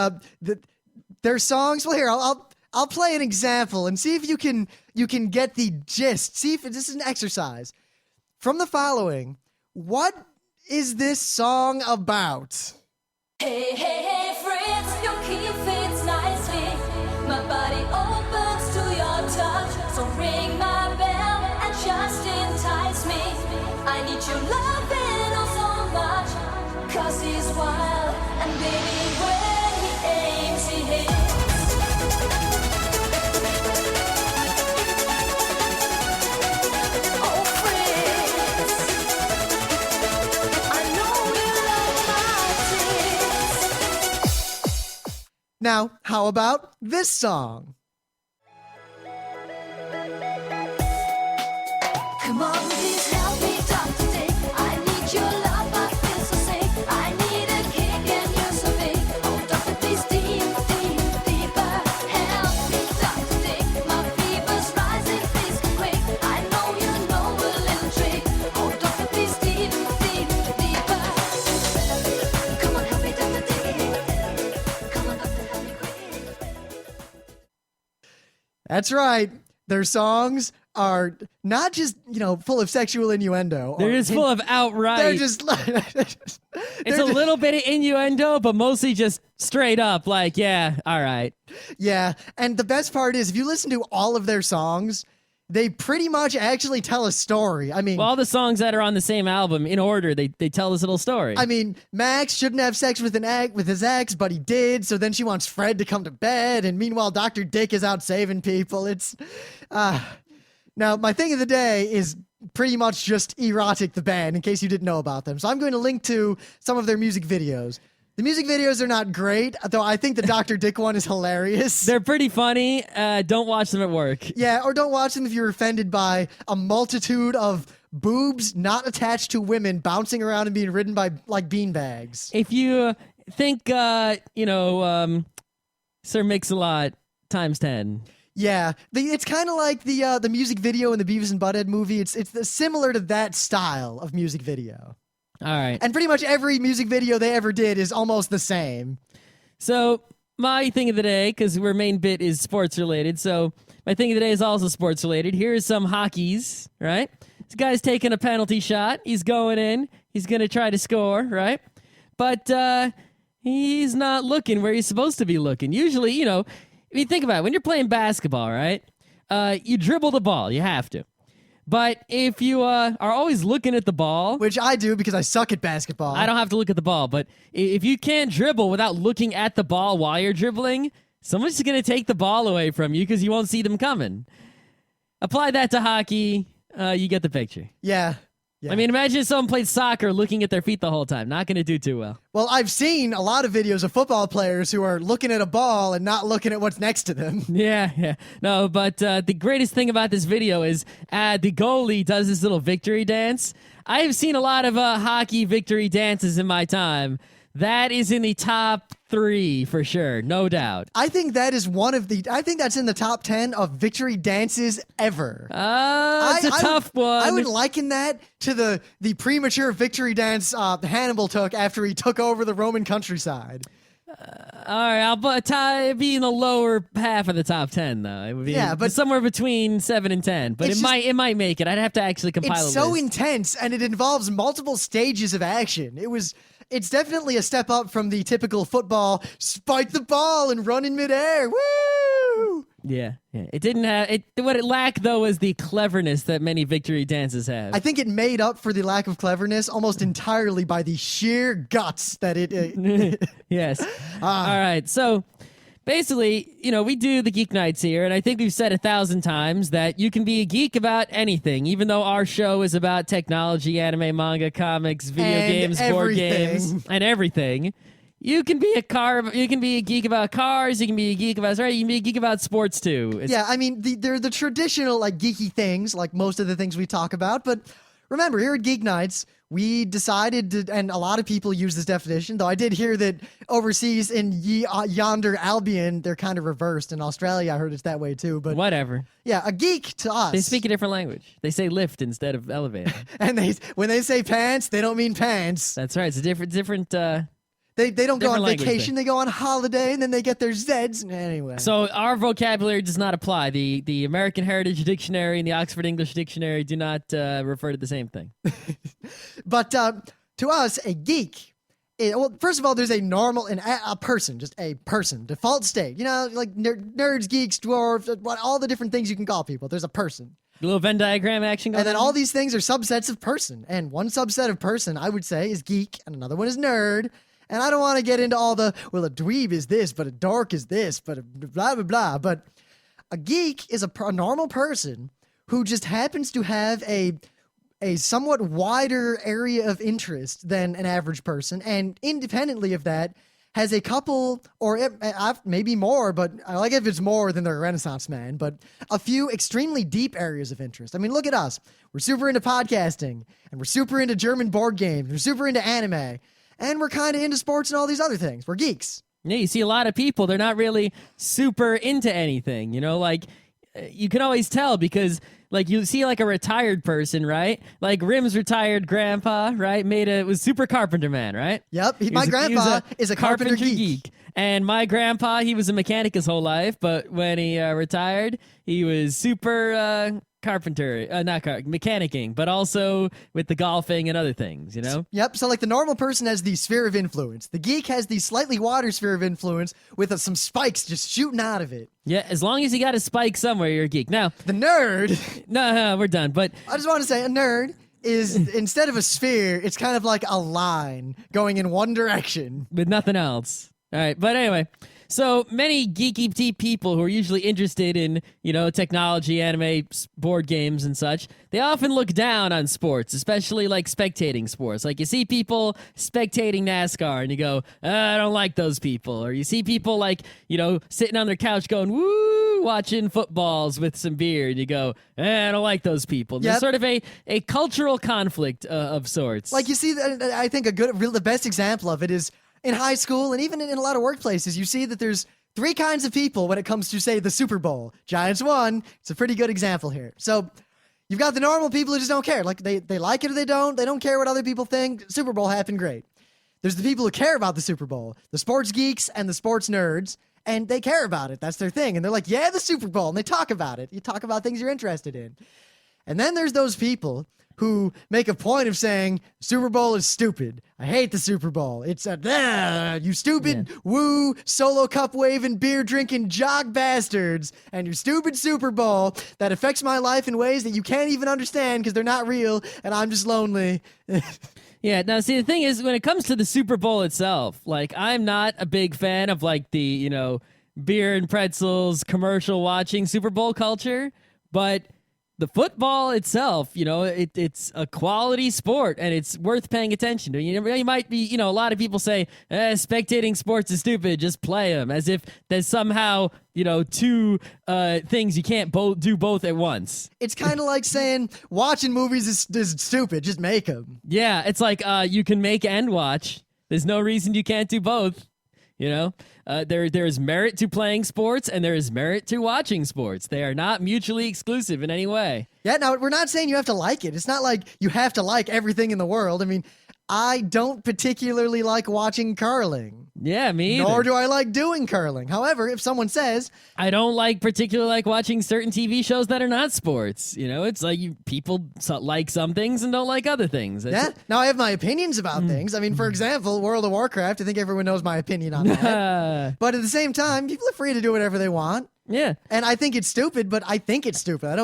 Speaker 2: their songs, well, here, I'll play an example and see if you can get the gist. See if this is an exercise. From the following, what is this song about?
Speaker 3: Hey, hey, hey, friends, your key fits nicely. My body opens to your touch, so ring my bell and just entice me. I need your loving oh so much, 'cause he's wild, and baby, when he aims, he hits. Oh, friends, I know you love my tears.
Speaker 2: Now, how about this song?
Speaker 3: Come on, please help me, Dr. Dick. I need your love, I feel so sick. I need a kick and you're so big. Oh, Dr. Please, deeper. Help me, Dr. Dick. My fever's rising, please come quick. I know you know a little trick. Oh, Dr. Please, deeper. Come on, help me, Dr. Dick. Come on, Doctor, help me quick.
Speaker 2: That's right. Their songs are not just, full of sexual innuendo.
Speaker 1: They're just full of outright.
Speaker 2: They're just
Speaker 1: It's a little bit of innuendo, but mostly just straight up like, yeah, all right.
Speaker 2: Yeah, and the best part is if you listen to all of their songs, they pretty much actually tell a story. I mean,
Speaker 1: Well, all the songs that are on the same album, in order, they tell this little story.
Speaker 2: I mean, Max shouldn't have sex with his ex, but he did. So then she wants Fred to come to bed, and meanwhile, Dr. Dick is out saving people. It's now my thing of the day is pretty much just Erotic the band, in case you didn't know about them. So I'm going to link to some of their music videos. The music videos are not great, though I think the Dr. Dick one is hilarious.
Speaker 1: They're pretty funny. Don't watch them at work.
Speaker 2: Yeah, or don't watch them if you're offended by a multitude of boobs not attached to women bouncing around and being ridden by, like, beanbags.
Speaker 1: If you think, Sir Mix-a-Lot times 10.
Speaker 2: Yeah, it's kind of like the music video in the Beavis and Butthead movie. It's similar to that style of music video.
Speaker 1: All right.
Speaker 2: And pretty much every music video they ever did is almost the same.
Speaker 1: So my thing of the day, because our main bit is sports related, so my thing of the day is also sports related. Here's some hockeys, right? This guy's taking a penalty shot. He's going in. He's going to try to score, right? But he's not looking where he's supposed to be looking. Usually, if you think about it, when you're playing basketball, right? You dribble the ball. You have to. But if you are always looking at the ball...
Speaker 2: Which I do because I suck at basketball.
Speaker 1: I don't have to look at the ball, but if you can't dribble without looking at the ball while you're dribbling, someone's going to take the ball away from you because you won't see them coming. Apply that to hockey. You get the picture.
Speaker 2: Yeah.
Speaker 1: I mean, imagine if someone played soccer looking at their feet the whole time. Not going to do too well.
Speaker 2: Well, I've seen a lot of videos of football players who are looking at a ball and not looking at what's next to them.
Speaker 1: Yeah. No, but the greatest thing about this video is the goalie does this little victory dance. I have seen a lot of hockey victory dances in my time. That is in the top 3 for sure, no doubt.
Speaker 2: I think that is I think that's in the top 10 of victory dances ever.
Speaker 1: It's a tough one.
Speaker 2: I would liken that to the premature victory dance Hannibal took after he took over the Roman countryside.
Speaker 1: All right, I'll be in the lower half of the top 10 though. It would be
Speaker 2: but
Speaker 1: somewhere between 7 and 10. But it might make it. I'd have to actually compile
Speaker 2: It's
Speaker 1: a
Speaker 2: so
Speaker 1: list.
Speaker 2: intense, and it involves multiple stages of action. It's definitely a step up from the typical football spike the ball and run in midair. Woo!
Speaker 1: Yeah. It didn't have it. What it lacked though was the cleverness that many victory dances have.
Speaker 2: I think it made up for the lack of cleverness almost entirely by the sheer guts that it.
Speaker 1: Yes. All right. So basically, we do the Geek Nights here, and I think we've said 1,000 times that you can be a geek about anything, even though our show is about technology, anime, manga, comics, video games, board games, and everything. You can be a geek about cars, you can be a geek about sports too.
Speaker 2: Yeah, I mean, they're the traditional like geeky things, like most of the things we talk about, but remember, here at Geek Nights, we decided to, and a lot of people use this definition, though I did hear that overseas in yonder Albion, they're kind of reversed. In Australia, I heard it's that way too. But
Speaker 1: whatever.
Speaker 2: Yeah, a geek to us.
Speaker 1: They speak a different language. They say lift instead of elevator.
Speaker 2: And when they say pants, they don't mean pants.
Speaker 1: That's right. It's a different.
Speaker 2: They don't go on vacation.
Speaker 1: There.
Speaker 2: They go on holiday, and then they get their Zeds. Anyway.
Speaker 1: So our vocabulary does not apply. The American Heritage Dictionary and the Oxford English Dictionary do not refer to the same thing.
Speaker 2: But to us, a geek, well, first of all, there's a normal, a person, just a person, default state. Like nerds, geeks, dwarves, all the different things you can call people. There's a person.
Speaker 1: A little Venn diagram action going
Speaker 2: And then
Speaker 1: on.
Speaker 2: all these things are subsets of person. And one subset of person, I would say, is geek, and another one is nerd. And I don't want to get into all a dweeb is this, but a dork is this, but a blah, blah, blah. But a geek is a normal person who just happens to have a somewhat wider area of interest than an average person. And independently of that, has a couple, or maybe more, but I like if it's more than they're a Renaissance man, but a few extremely deep areas of interest. I mean, look at us. We're super into podcasting, and we're super into German board games. We're super into anime. And we're kind of into sports and all these other things. We're geeks.
Speaker 1: Yeah, you see a lot of people, they're not really super into anything, like you can always tell because like you see like a retired person, right? Like Rim's retired grandpa, right? Was super carpenter man, right?
Speaker 2: Yep. My grandpa is a carpenter geek.
Speaker 1: And my grandpa, he was a mechanic his whole life, but when he retired, he was super mechanicking, but also with the golfing and other things,
Speaker 2: Yep. So like the normal person has the sphere of influence. The geek has the slightly wider sphere of influence with some spikes just shooting out of it.
Speaker 1: Yeah, as long as you got a spike somewhere, you're a geek. Now,
Speaker 2: the nerd.
Speaker 1: No, we're done. But
Speaker 2: I just want to say a nerd is instead of a sphere, it's kind of like a line going in one direction
Speaker 1: with nothing else. All right, but anyway, so many geeky people who are usually interested in, technology, anime, board games, and such, they often look down on sports, especially like spectating sports. Like you see people spectating NASCAR and you go, I don't like those people. Or you see people like, sitting on their couch going, woo, watching footballs with some beer. And you go, I don't like those people. There's sort of a cultural conflict of sorts.
Speaker 2: Like you see, I think the best example of it is in high school and even in a lot of workplaces, you see that there's 3 kinds of people when it comes to, say, the Super Bowl. Giants won. It's a pretty good example here. So you've got the normal people who just don't care. Like they like it or they don't. They don't care what other people think. Super Bowl happened, great. There's the people who care about the Super Bowl, the sports geeks and the sports nerds, and they care about it. That's their thing. And they're like, yeah, the Super Bowl. And they talk about it. You talk about things you're interested in. And then there's those people who make a point of saying Super Bowl is stupid. I hate the Super Bowl. It's you stupid woo solo cup waving beer drinking jock bastards and your stupid Super Bowl that affects my life in ways that you can't even understand because they're not real and I'm just lonely.
Speaker 1: Yeah, now see the thing is when it comes to the Super Bowl itself, like I'm not a big fan of like the, beer and pretzels commercial watching Super Bowl culture, but the football itself, it's a quality sport and it's worth paying attention to. You might be, a lot of people say, spectating sports is stupid, just play them, as if there's somehow, two things you can't do both at once.
Speaker 2: It's kind of like saying watching movies is stupid, just make them.
Speaker 1: Yeah, it's like you can make and watch. There's no reason you can't do both. There is merit to playing sports and there is merit to watching sports. They are not mutually exclusive in any way.
Speaker 2: Yeah, now we're not saying you have to like it. It's not like you have to like everything in the world. I mean, I don't particularly like watching curling.
Speaker 1: Yeah, me either.
Speaker 2: Nor do I like doing curling. However, if someone says,
Speaker 1: I don't particularly like watching certain TV shows that are not sports. It's like people like some things and don't like other things.
Speaker 2: Yeah, now I have my opinions about things. I mean, for example, World of Warcraft, I think everyone knows my opinion on that. But at the same time, people are free to do whatever they want.
Speaker 1: Yeah.
Speaker 2: And I think it's stupid, but I think it's stupid.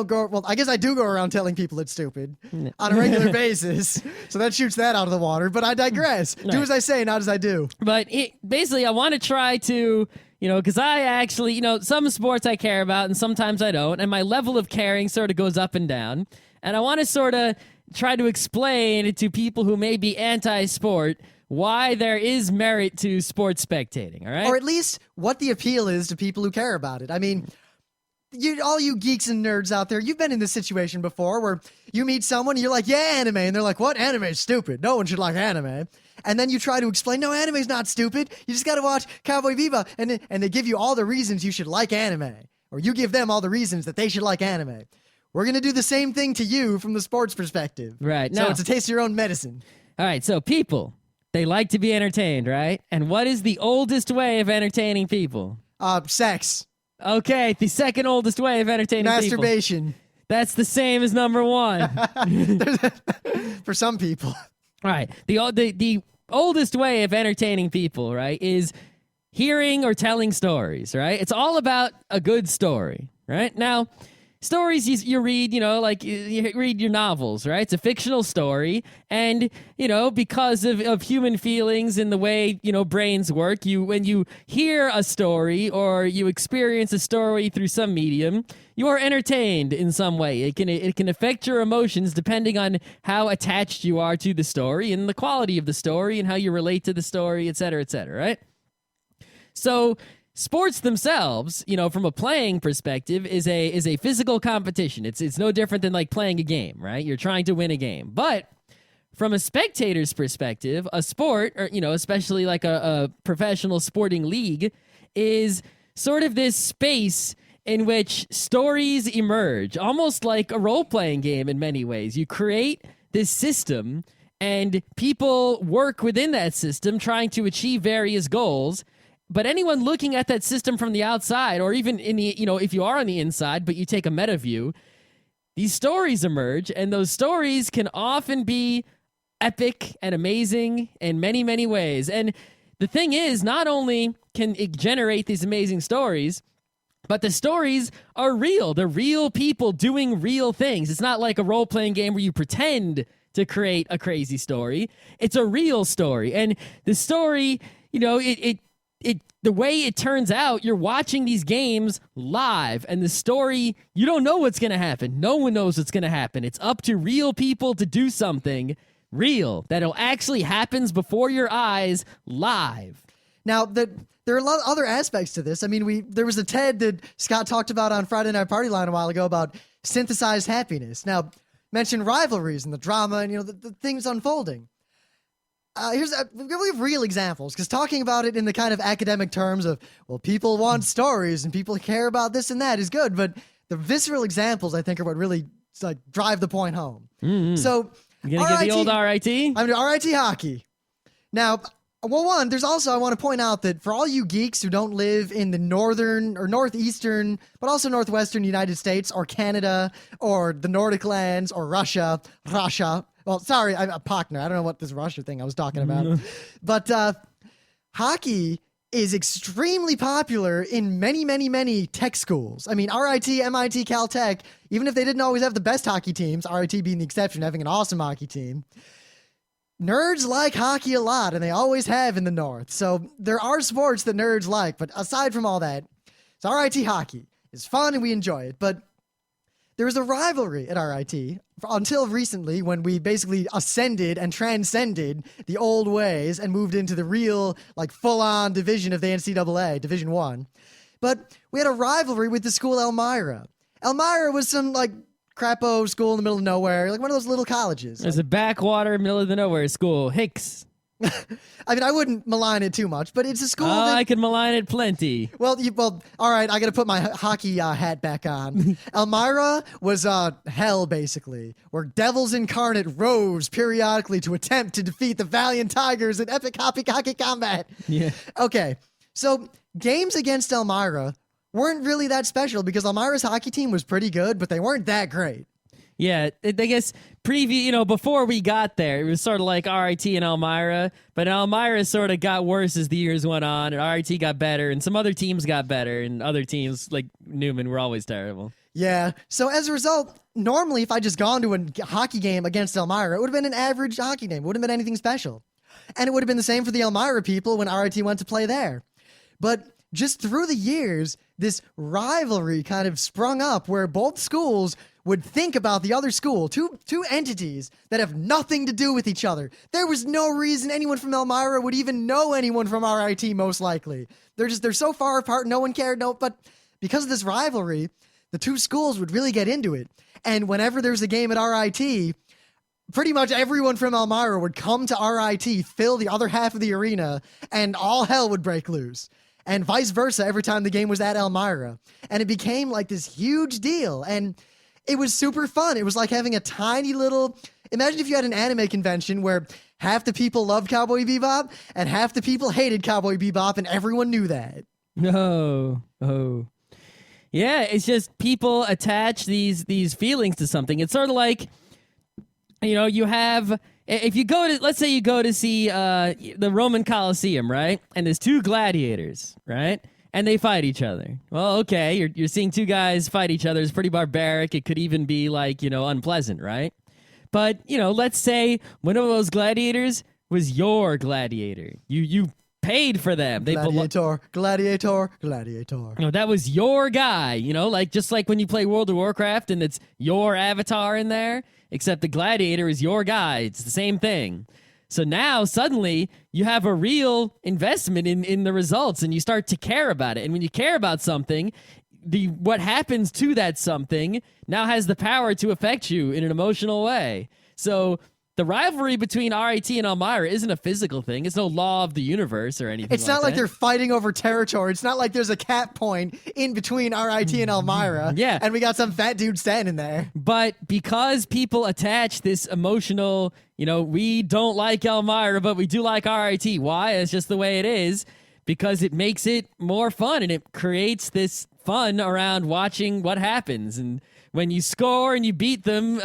Speaker 2: I guess I do go around telling people it's stupid on a regular basis. So that shoots that out of the water, but I digress. Do as I say, not as I do.
Speaker 1: But basically, I want to try to, because I actually, some sports I care about and sometimes I don't. And my level of caring sort of goes up and down. And I want to sort of try to explain to people who may be anti-sport why there is merit to sports spectating, all right?
Speaker 2: Or at least what the appeal is to people who care about it. I mean, all you geeks and nerds out there, you've been in this situation before where you meet someone and you're like, yeah, anime. And they're like, what? Anime is stupid. No one should like anime. And then you try to explain, no, anime is not stupid. You just got to watch Cowboy Bebop. And they give you all the reasons you should like anime. Or you give them all the reasons that they should like anime. We're going to do the same thing to you from the sports perspective.
Speaker 1: Right.
Speaker 2: So it's a taste of your own medicine.
Speaker 1: All right, so people, they like to be entertained, right? And what is the oldest way of entertaining people?
Speaker 2: Sex.
Speaker 1: Okay, the second oldest way of entertaining people.
Speaker 2: Masturbation.
Speaker 1: That's the same as number one.
Speaker 2: For some people.
Speaker 1: All right, the oldest way of entertaining people, right, is hearing or telling stories, right? It's all about a good story, right? Now, stories you read, like you read your novels, right? It's a fictional story. And, because of human feelings and the way, brains work, when you hear a story or you experience a story through some medium, you are entertained in some way. It can affect your emotions depending on how attached you are to the story and the quality of the story and how you relate to the story, et cetera, right? So sports themselves, from a playing perspective, is a physical competition. It's no different than like playing a game, right? You're trying to win a game. But from a spectator's perspective, a sport, or especially like a professional sporting league, is sort of this space in which stories emerge, almost like a role-playing game in many ways. You create this system, and people work within that system trying to achieve various goals. But anyone looking at that system from the outside, or even in the, if you are on the inside, but you take a meta view, these stories emerge, and those stories can often be epic and amazing in many, many ways. And the thing is, not only can it generate these amazing stories, but the stories are real. They're real people doing real things. It's not like a role-playing game where you pretend to create a crazy story. It's a real story. And the story, the way it turns out, you're watching these games live, and the story, you don't know what's going to happen. No one knows what's going to happen. It's up to real people to do something real that'll actually happens before your eyes live.
Speaker 2: Now, there are a lot of other aspects to this. I mean, there was a TED that Scott talked about on Friday Night Party Line a while ago about synthesized happiness. Now, mentioned rivalries and the drama and, the things unfolding. We have real examples, because talking about it in the kind of academic terms of, well, people want stories and people care about this and that is good, but the visceral examples, I think, are what really drive the point home.
Speaker 1: Mm-hmm.
Speaker 2: So,
Speaker 1: you gonna give the old RIT?
Speaker 2: I'm doing RIT hockey. Now, well, one, there's also, I want to point out that for all you geeks who don't live in the northern or northeastern, but also northwestern United States or Canada or the Nordic lands or Russia, well, sorry, I'm a Pockner. I don't know what this Russia thing I was talking about. But hockey is extremely popular in many, many, many tech schools. I mean, RIT, MIT, Caltech, even if they didn't always have the best hockey teams, RIT being the exception, having an awesome hockey team, nerds like hockey a lot, and they always have in the North. So there are sports that nerds like, but aside from all that, it's RIT hockey. It's fun and we enjoy it. But there was a rivalry at RIT until recently when we basically ascended and transcended the old ways and moved into the real, like, full-on division of the NCAA, Division I. But we had a rivalry with the school Elmira. Elmira was some, like, crapo school in the middle of nowhere, like one of those little colleges.
Speaker 1: There's a backwater, middle of the nowhere school. Hicks.
Speaker 2: I mean, I wouldn't malign it too much, but it's a school that...
Speaker 1: I can malign it plenty.
Speaker 2: Well, all right, I got to put my hockey hat back on. Elmira was hell, basically, where devils incarnate rose periodically to attempt to defeat the valiant tigers in epic hockey combat.
Speaker 1: Yeah.
Speaker 2: Okay, so games against Elmira weren't really that special because Elmira's hockey team was pretty good, but they weren't that great.
Speaker 1: Yeah, I guess before we got there, it was sort of like RIT and Elmira, but Elmira sort of got worse as the years went on, and RIT got better, and some other teams got better, and other teams, like Newman, were always terrible.
Speaker 2: Yeah, so as a result, normally if I just gone to a hockey game against Elmira, it would have been an average hockey game. It wouldn't have been anything special. And it would have been the same for the Elmira people when RIT went to play there. But just through the years, this rivalry kind of sprung up where both schools would think about the other school, two entities that have nothing to do with each other. There was no reason anyone from Elmira would even know anyone from RIT, most likely. They're so far apart, no one cared. But because of this rivalry, the two schools would really get into it. And whenever there's a game at RIT, pretty much everyone from Elmira would come to RIT, fill the other half of the arena, and all hell would break loose. And vice versa every time the game was at Elmira. And it became like this huge deal. And it was super fun. It was like having a tiny little... Imagine if you had an anime convention where half the people loved Cowboy Bebop and half the people hated Cowboy Bebop, and everyone knew that.
Speaker 1: No. Oh. Yeah, it's just people attach these feelings to something. It's sort of like, you have... If you go to, let's say you go to see the Roman Colosseum, right? And there's two gladiators, right? And they fight each other. Well, okay, you're seeing two guys fight each other. It's pretty barbaric. It could even be like, unpleasant, right? But, let's say one of those gladiators was your gladiator. You paid for them.
Speaker 2: Gladiator.
Speaker 1: That was your guy, just like when you play World of Warcraft and it's your avatar in there, except the gladiator is your guy. It's the same thing. So now suddenly you have a real investment in the results and you start to care about it. And when you care about something, what happens to that something now has the power to affect you in an emotional way. So the rivalry between RIT and Elmira isn't a physical thing. It's no law of the universe or anything.
Speaker 2: It's not like they're fighting over territory. It's not like there's a cap point in between RIT and Elmira.
Speaker 1: Yeah.
Speaker 2: And we got some fat dude standing there.
Speaker 1: But because people attach this emotional, we don't like Elmira, but we do like RIT. Why? It's just the way it is. Because it makes it more fun and it creates this fun around watching what happens. And when you score and you beat them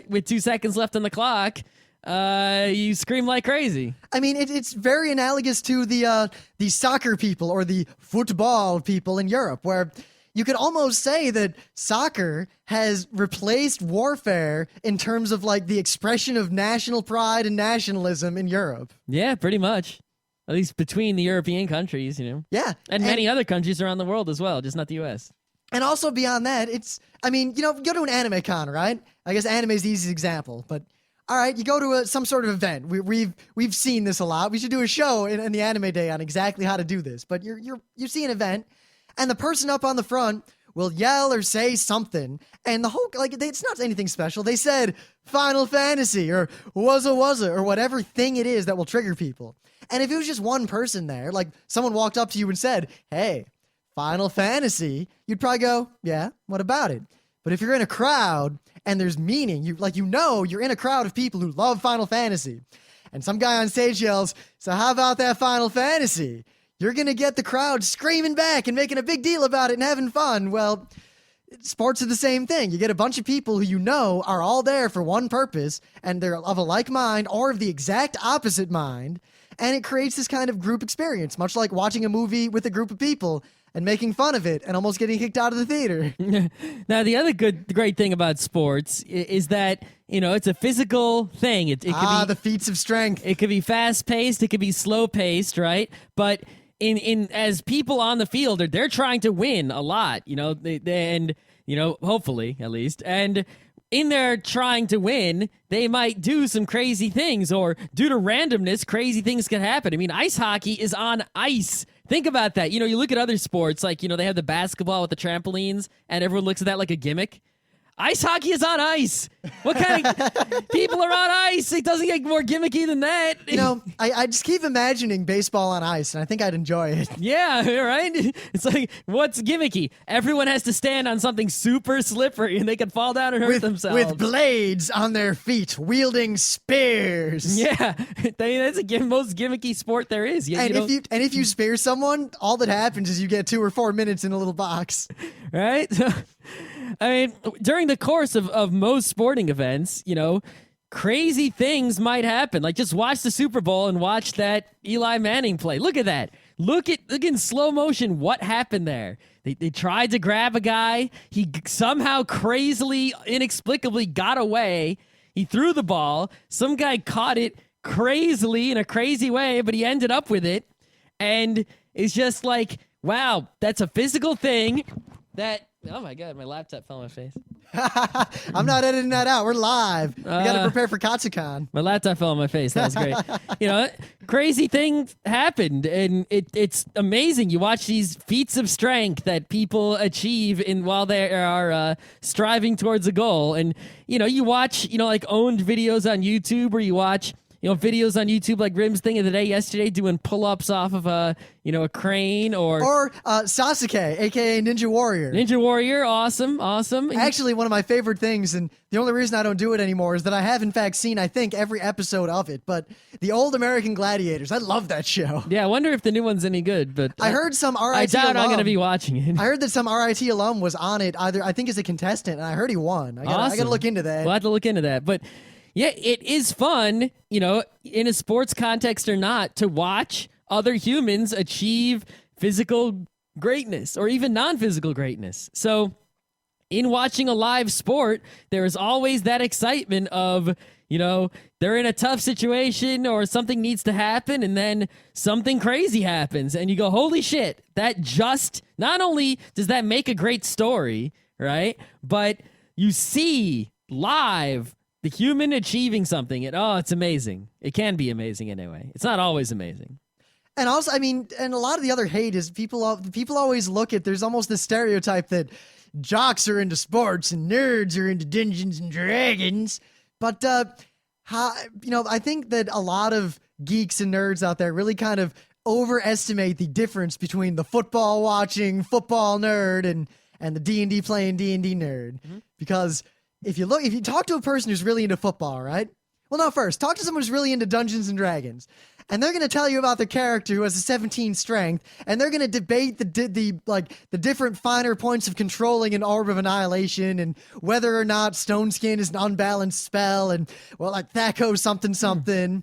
Speaker 1: with 2 seconds left on the clock, you scream like crazy.
Speaker 2: I mean, it's very analogous to the soccer people or the football people in Europe, where you could almost say that soccer has replaced warfare in terms of like the expression of national pride and nationalism in Europe.
Speaker 1: Yeah, pretty much. At least between the European countries,
Speaker 2: Yeah.
Speaker 1: And many other countries around the world as well, just not the U.S.
Speaker 2: And also beyond that, go to an anime con, right? I guess anime is the easiest example, but all right, you go to some sort of event. We've seen this a lot. We should do a show in the anime day on exactly how to do this. But you see an event, and the person up on the front will yell or say something, and the whole it's not anything special. They said Final Fantasy or wuzza or whatever thing it is that will trigger people. And if it was just one person there, like someone walked up to you and said, "Hey, Final Fantasy," you'd probably go, "Yeah, what about it?" But if you're in a crowd and there's meaning, you're in a crowd of people who love Final Fantasy, and some guy on stage yells, "So how about that Final Fantasy?" You're going to get the crowd screaming back and making a big deal about it and having fun. Well, sports are the same thing. You get a bunch of people who are all there for one purpose, and they're of a like mind or of the exact opposite mind, and it creates this kind of group experience, much like watching a movie with a group of people and making fun of it and almost getting kicked out of the theater.
Speaker 1: Now, the other great thing about sports is that, it's a physical thing. It could be
Speaker 2: the feats of strength.
Speaker 1: It could be fast-paced. It could be slow-paced, right? But in as people on the field, they're trying to win a lot, and hopefully at least, and in their trying to win, they might do some crazy things, or due to randomness, crazy things can happen. I mean, ice hockey is on ice. Think about that. You look at other sports, like, they have the basketball with the trampolines, and everyone looks at that like a gimmick. Ice hockey is on ice. What kind of people are on ice? It doesn't get more gimmicky than that.
Speaker 2: I just keep imagining baseball on ice, and I think I'd enjoy it.
Speaker 1: Yeah, right? It's like, what's gimmicky? Everyone has to stand on something super slippery, and they can fall down and hurt themselves.
Speaker 2: With blades on their feet, wielding spears.
Speaker 1: Yeah, that's the most gimmicky sport there is.
Speaker 2: If you spear someone, all that happens is you get 2 or 4 minutes in a little box.
Speaker 1: Right? I mean, during the course of most sporting events, crazy things might happen. Like, just watch the Super Bowl and watch that Eli Manning play. Look at that. Look in slow motion what happened there. They tried to grab a guy. He somehow crazily, inexplicably got away. He threw the ball. Some guy caught it crazily in a crazy way, but he ended up with it. And it's just like, wow, that's a physical thing that... Oh my God, my laptop fell on my face.
Speaker 2: I'm not editing that out. We're live. We got to prepare for Katsucon.
Speaker 1: My laptop fell on my face. That was great. Crazy thing happened, and it's amazing. You watch these feats of strength that people achieve while they are striving towards a goal. And, you watch, like owned videos on YouTube, or you watch... videos on YouTube like Rim's thing of the day yesterday doing pull-ups off of a crane or
Speaker 2: Sasuke, aka Ninja Warrior.
Speaker 1: Ninja Warrior, awesome.
Speaker 2: Actually, one of my favorite things, and the only reason I don't do it anymore is that I have in fact seen, I think, every episode of it. But the old American Gladiators, I love that show.
Speaker 1: Yeah, I wonder if the new one's any good. But
Speaker 2: I heard some RIT
Speaker 1: I doubt
Speaker 2: alum,
Speaker 1: I'm going to be watching it.
Speaker 2: I heard that some RIT alum was on it, either I think as a contestant, and I heard he won. I got to look into that.
Speaker 1: We'll have to look into that, but. Yeah, it is fun, in a sports context or not, to watch other humans achieve physical greatness or even non-physical greatness. So in watching a live sport, there is always that excitement of, they're in a tough situation or something needs to happen, and then something crazy happens, and you go, holy shit, not only does that make a great story, right, but you see live the human achieving something, and it's amazing. It can be amazing anyway. It's not always amazing.
Speaker 2: And also, and a lot of the other hate is people always look at, there's almost this stereotype that jocks are into sports and nerds are into Dungeons and Dragons. But, I think that a lot of geeks and nerds out there really kind of overestimate the difference between the football watching football nerd and the D&D playing D&D nerd. Mm-hmm. Because... If you talk to a person who's really into football, right? Well, no, first, talk to someone who's really into Dungeons and Dragons. And they're going to tell you about their character who has a 17 strength, and they're going to debate the different finer points of controlling an Orb of Annihilation, and whether or not Stone Skin is an unbalanced spell, and, Thaco something.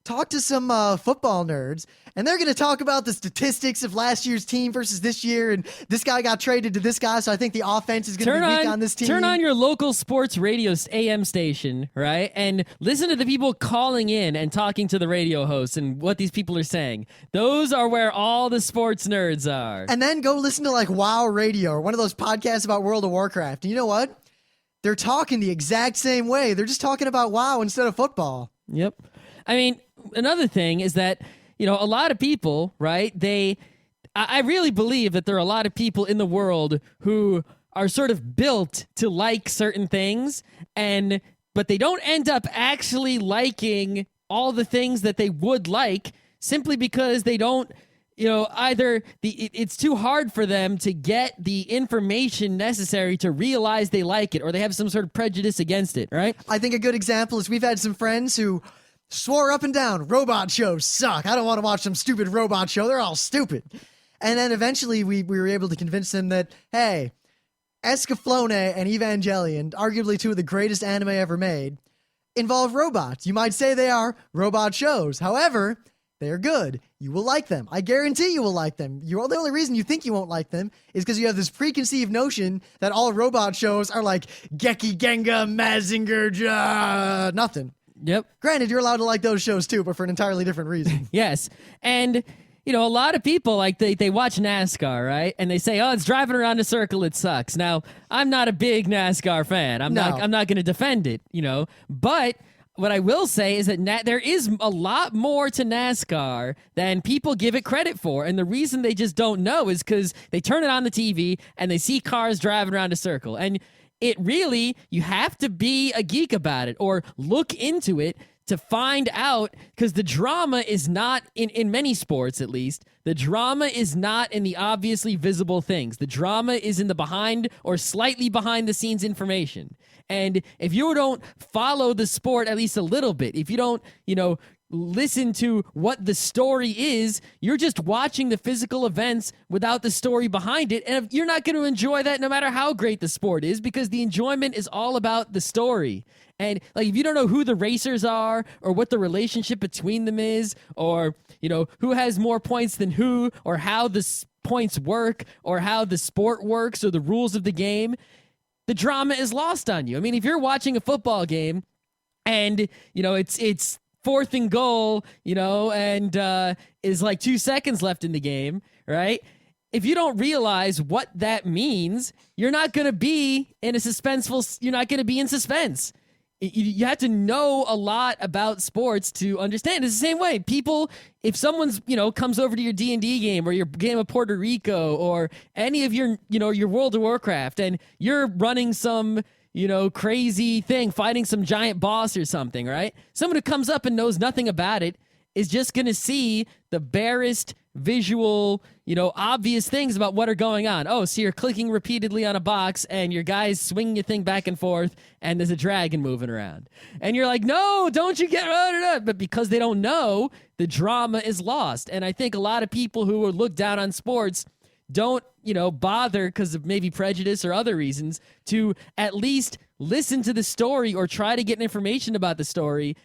Speaker 2: Talk to some football nerds, and they're going to talk about the statistics of last year's team versus this year, and this guy got traded to this guy, so I think the offense is going to be weak on this team.
Speaker 1: Turn on your local sports radio AM station, right, and listen to the people calling in and talking to the radio hosts and what these people are saying. Those are where all the sports nerds are.
Speaker 2: And then go listen to WoW Radio or one of those podcasts about World of Warcraft. And you know what? They're talking the exact same way. They're just talking about WoW instead of football.
Speaker 1: Yep. Another thing is that, a lot of people, right, I really believe that there are a lot of people in the world who are sort of built to like certain things, but they don't end up actually liking all the things that they would like simply because they don't, either it's too hard for them to get the information necessary to realize they like it, or they have some sort of prejudice against it, right?
Speaker 2: I think a good example is we've had some friends who swore up and down, robot shows suck. I don't want to watch some stupid robot show. They're all stupid. And then eventually we were able to convince them that, hey, Escaflowne and Evangelion, arguably two of the greatest anime ever made, involve robots. You might say they are robot shows. However, they're good. You will like them. I guarantee you will like them. The only reason you think you won't like them is because you have this preconceived notion that all robot shows are like Geki Genga, Mazinger, nothing.
Speaker 1: Yep.
Speaker 2: Granted, you're allowed to like those shows too, but for an entirely different reason.
Speaker 1: Yes. And, a lot of people like they watch NASCAR, right? And they say, "Oh, it's driving around a circle, it sucks." Now, I'm not a big NASCAR fan. I'm not going to defend it, but what I will say is that there is a lot more to NASCAR than people give it credit for. And the reason they just don't know is because they turn it on the TV and they see cars driving around a circle. And you have to be a geek about it or look into it to find out, because the drama is not, in many sports at least, the drama is not in the obviously visible things. The drama is in the behind or slightly behind the scenes information. And if you don't follow the sport at least a little bit, if you don't, listen to what the story is, you're just watching the physical events without the story behind it. And you're not going to enjoy that no matter how great the sport is, because the enjoyment is all about the story. And if you don't know who the racers are or what the relationship between them is, or, who has more points than who, or how the points work, or how the sport works, or the rules of the game, the drama is lost on you. I mean, if you're watching a football game and, it's 4th and goal, and is 2 seconds left in the game, right? If you don't realize what that means, you're not going to be in you're not going to be in suspense. You have to know a lot about sports to understand. It's the same way. People, if someone's, comes over to your D&D game or your game of Puerto Rico or any of your, your World of Warcraft, and you're running some, crazy thing, fighting some giant boss or something, right? Someone who comes up and knows nothing about it is just going to see the barest visual, obvious things about what are going on. Oh, so you're clicking repeatedly on a box and your guy's swinging your thing back and forth and there's a dragon moving around. And you're like, no, don't you get it? But because they don't know, the drama is lost. And I think a lot of people who are looked down on sports don't, bother because of maybe prejudice or other reasons to at least listen to the story or try to get information about the story,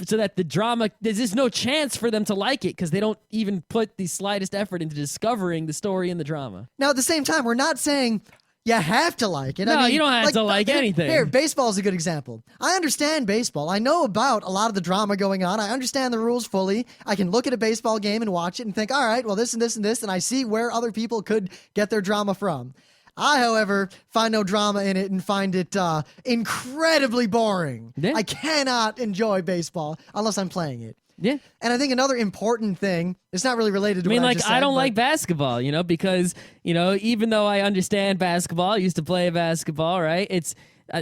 Speaker 1: so that the drama, there's just no chance for them to like it because they don't even put the slightest effort into discovering the story and the drama.
Speaker 2: Now, at the same time, we're not saying you have to like it.
Speaker 1: No, you don't have to like anything.
Speaker 2: Here, baseball is a good example. I understand baseball. I know about a lot of the drama going on. I understand the rules fully. I can look at a baseball game and watch it and think, all right, well, this and this and this, and I see where other people could get their drama from. I, however, find no drama in it and find it incredibly boring.
Speaker 1: Yeah.
Speaker 2: I cannot enjoy baseball unless I'm playing it.
Speaker 1: Yeah.
Speaker 2: And I think another important thing, it's not really related to what I just said,
Speaker 1: I don't
Speaker 2: but
Speaker 1: like basketball, because, even though I understand basketball, I used to play basketball, right? It's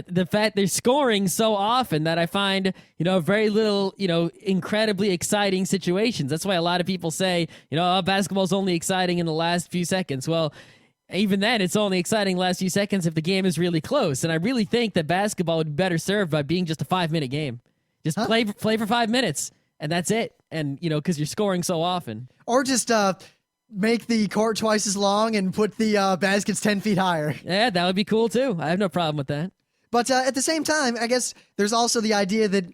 Speaker 1: the fact they're scoring so often that I find, very little, incredibly exciting situations. That's why a lot of people say, basketball's only exciting in the last few seconds. Well, even then, it's only exciting last few seconds if the game is really close. And I really think that basketball would be better served by being just a 5-minute game. Just play for 5 minutes, and that's it. And, because you're scoring so often.
Speaker 2: Or just make the court twice as long and put the baskets 10 feet higher.
Speaker 1: Yeah, that would be cool, too. I have no problem with that.
Speaker 2: But at the same time, I guess there's also the idea that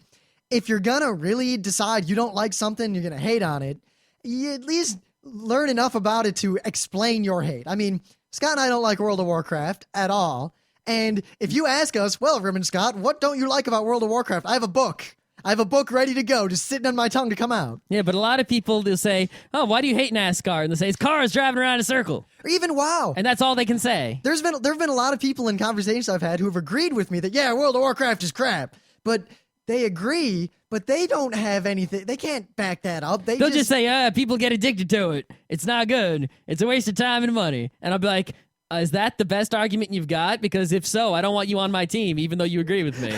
Speaker 2: if you're going to really decide you don't like something, you're going to hate on it, you at least learn enough about it to explain your hate. I mean, Scott and I don't like World of Warcraft at all. And if you ask us, well, Rim and Scott, what don't you like about World of Warcraft? I have a book. I have a book ready to go, just sitting on my tongue to come out.
Speaker 1: Yeah, but a lot of people will say, oh, why do you hate NASCAR? And they say, it's cars driving around in a circle.
Speaker 2: Or even WoW.
Speaker 1: And that's all they can say.
Speaker 2: There have been a lot of people in conversations I've had who have agreed with me that, yeah, World of Warcraft is crap. But they agree, but they don't have anything. They can't back that up.
Speaker 1: They'll just say, people get addicted to it. It's not good. It's a waste of time and money. And I'll be like, is that the best argument you've got? Because if so, I don't want you on my team, even though you agree with me.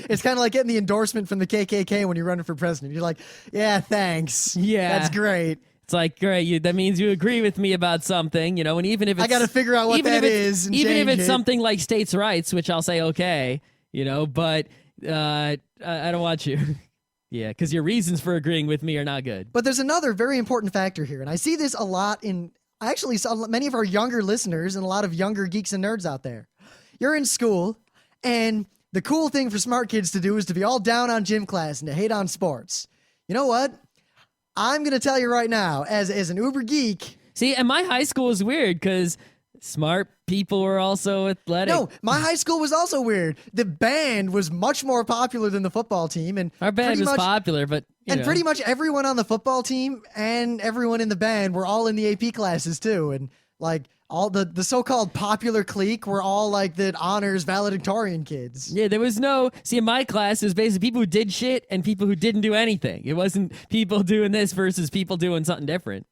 Speaker 2: It's kind of like getting the endorsement from the KKK when you're running for president. You're like, yeah, thanks.
Speaker 1: Yeah.
Speaker 2: That's great.
Speaker 1: It's like, great, that means you agree with me about something, and even if it's...
Speaker 2: I got to figure out what that is and
Speaker 1: even if
Speaker 2: change
Speaker 1: it's
Speaker 2: it.
Speaker 1: something like states' rights, which I'll say, okay, but I don't want you. Yeah, because your reasons for agreeing with me are not good.
Speaker 2: But there's another very important factor here, and I see this a lot in... I actually saw many of our younger listeners and a lot of younger geeks and nerds out there. You're in school, and the cool thing for smart kids to do is to be all down on gym class and to hate on sports. You know what? I'm going to tell you right now, as an uber geek...
Speaker 1: See, and my high school is weird because Smart people were also athletic.
Speaker 2: No, my high school was also weird. The band was much more popular than the football team, and
Speaker 1: Our band
Speaker 2: pretty
Speaker 1: was
Speaker 2: much,
Speaker 1: popular, but
Speaker 2: pretty much everyone on the football team and everyone in the band were all in the AP classes too, and like all the so-called popular clique were all like the honors valedictorian kids.
Speaker 1: yeah, there was no. See, in my class, it was basically people who did shit and people who didn't do anything. It wasn't people doing this versus people doing something different.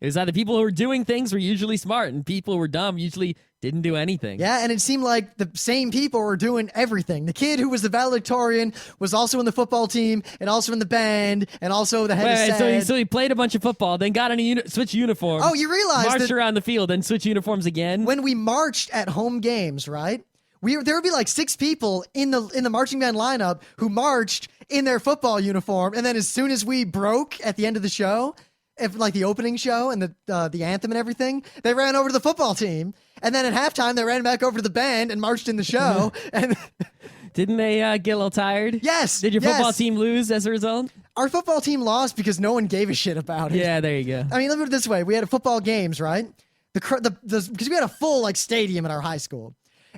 Speaker 1: It was either people who were doing things were usually smart and people who were dumb usually didn't do anything.
Speaker 2: Yeah, and it seemed like the same people were doing everything. The kid who was the valedictorian was also in the football team and also in the band and also the head of SAD.
Speaker 1: So he played a bunch of football, then got on a switch uniform.
Speaker 2: Oh, you realize
Speaker 1: marched
Speaker 2: that
Speaker 1: around the field, then switch uniforms again.
Speaker 2: when we marched at home games, right? There would be like 6 people in the marching band lineup who marched in their football uniform, and then as soon as we broke at the end of the show, like the opening show and the anthem and everything, they ran over to the football team, and then at halftime they ran back over to the band and marched in the show. And
Speaker 1: didn't they get a little tired?
Speaker 2: yes,
Speaker 1: Did your
Speaker 2: yes.
Speaker 1: football team lose as a result?
Speaker 2: Our football team lost because no one gave a shit about it.
Speaker 1: Yeah, there you go.
Speaker 2: I mean, look at it this way: we had football games, right? Because we had a full like stadium at our high school,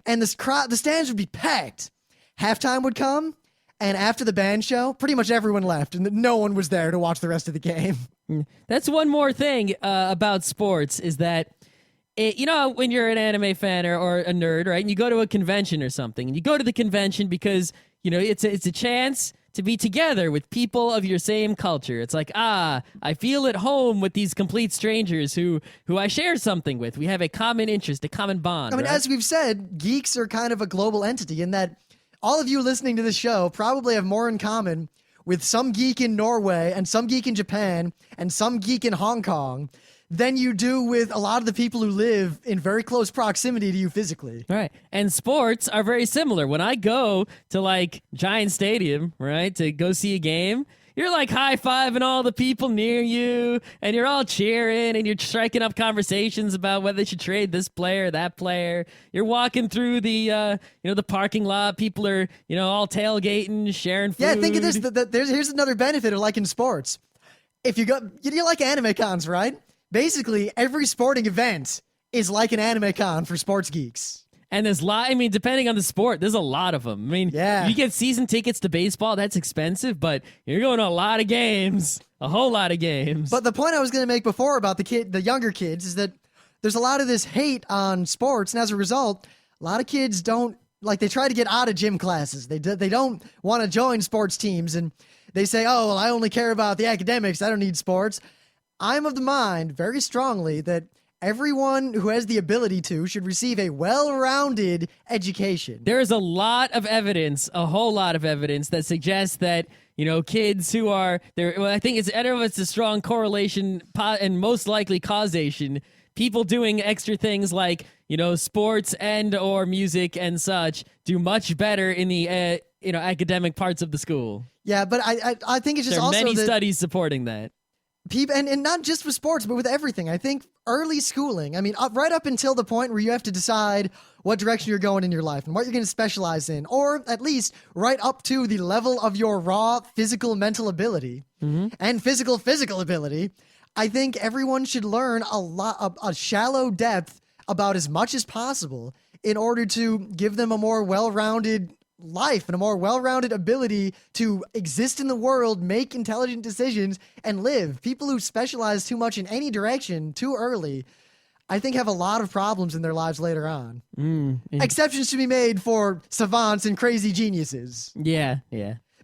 Speaker 2: and the stands would be packed. Halftime would come, and after the band show, pretty much everyone left, and no one was there to watch the rest of the game.
Speaker 1: That's one more thing about sports is that, when you're an anime fan or a nerd, right, and you go to a convention or something, and you go to the convention because, it's a chance to be together with people of your same culture. It's like, I feel at home with these complete strangers who I share something with. We have a common interest, a common bond.
Speaker 2: I mean,
Speaker 1: right?
Speaker 2: as we've said, geeks are kind of a global entity in that all of you listening to this show probably have more in common with some geek in Norway and some geek in Japan and some geek in Hong Kong than you do with a lot of the people who live in very close proximity to you physically.
Speaker 1: Right. And sports are very similar. When I go to like Giant Stadium, right, to go see a game, you're like high-fiving all the people near you, and you're all cheering, and you're striking up conversations about whether they should trade this player or that player. You're walking through the the parking lot. People are, all tailgating, sharing food.
Speaker 2: Yeah, think of this. Here's another benefit of like in sports. If you like anime cons, right? Basically, every sporting event is like an anime con for sports geeks.
Speaker 1: And there's depending on the sport, there's a lot of them. I mean,
Speaker 2: Yeah.
Speaker 1: you get season tickets to baseball, that's expensive, but you're going to a lot of games, a whole lot of games.
Speaker 2: But the point I was going to make before about the younger kids is that there's a lot of this hate on sports, and as a result, a lot of kids they try to get out of gym classes. They don't want to join sports teams, and they say, "Oh, well, I only care about the academics. I don't need sports." I'm of the mind very strongly that everyone who has the ability to should receive a well-rounded education.
Speaker 1: There is a lot of evidence, a whole lot of evidence that suggests that, kids who are there. Well, I don't know if it's a strong correlation and most likely causation. People doing extra things like, sports and or music and such do much better in the, academic parts of the school.
Speaker 2: Yeah, but I think it's just
Speaker 1: There are
Speaker 2: also
Speaker 1: many
Speaker 2: that
Speaker 1: studies supporting that.
Speaker 2: people, and not just with sports, but with everything. I think early schooling, right up until the point where you have to decide what direction you're going in your life and what you're going to specialize in, or at least right up to the level of your raw physical mental ability and physical ability. I think everyone should learn a shallow depth about as much as possible in order to give them a more well-rounded life and a more well-rounded ability to exist in the world, make intelligent decisions, and live. People who specialize too much in any direction too early, I think, have a lot of problems in their lives later on. Exceptions to be made for savants and crazy geniuses.
Speaker 1: Yeah.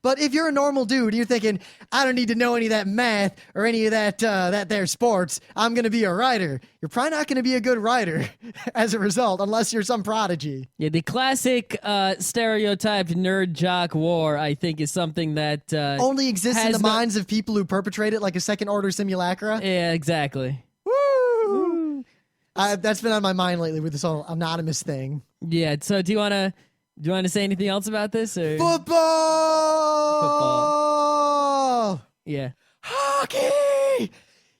Speaker 2: But if you're a normal dude, you're thinking, I don't need to know any of that math or any of that there sports. I'm going to be a writer. You're probably not going to be a good writer as a result, unless you're some prodigy.
Speaker 1: Yeah, the classic stereotyped nerd jock war, I think, is something that
Speaker 2: Only exists in
Speaker 1: has
Speaker 2: the minds of people who perpetrate it like a second-order simulacra.
Speaker 1: Yeah, exactly.
Speaker 2: Woo! That's been on my mind lately with this whole anonymous thing.
Speaker 1: Yeah. So, do you want to say anything else about this? Or?
Speaker 2: Football!
Speaker 1: Yeah.
Speaker 2: Hockey!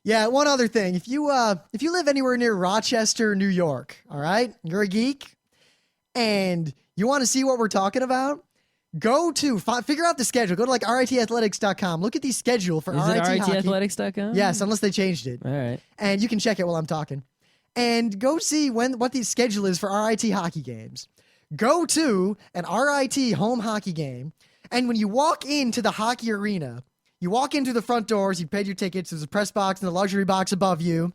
Speaker 2: Yeah, one other thing. If you live anywhere near Rochester, New York, all right, you're a geek, and you want to see what we're talking about, go to figure out the schedule. Go to like ritathletics.com. Look at the schedule for
Speaker 1: Is
Speaker 2: RIT
Speaker 1: it
Speaker 2: hockey.
Speaker 1: ritathletics.com?
Speaker 2: Yes, unless they changed it.
Speaker 1: All right.
Speaker 2: And you can check it while I'm talking. and go see what the schedule is for RIT hockey games. Go to an RIT home hockey game, and when you walk into the hockey arena, you walk into the front doors, you paid your tickets, there's a press box and the luxury box above you.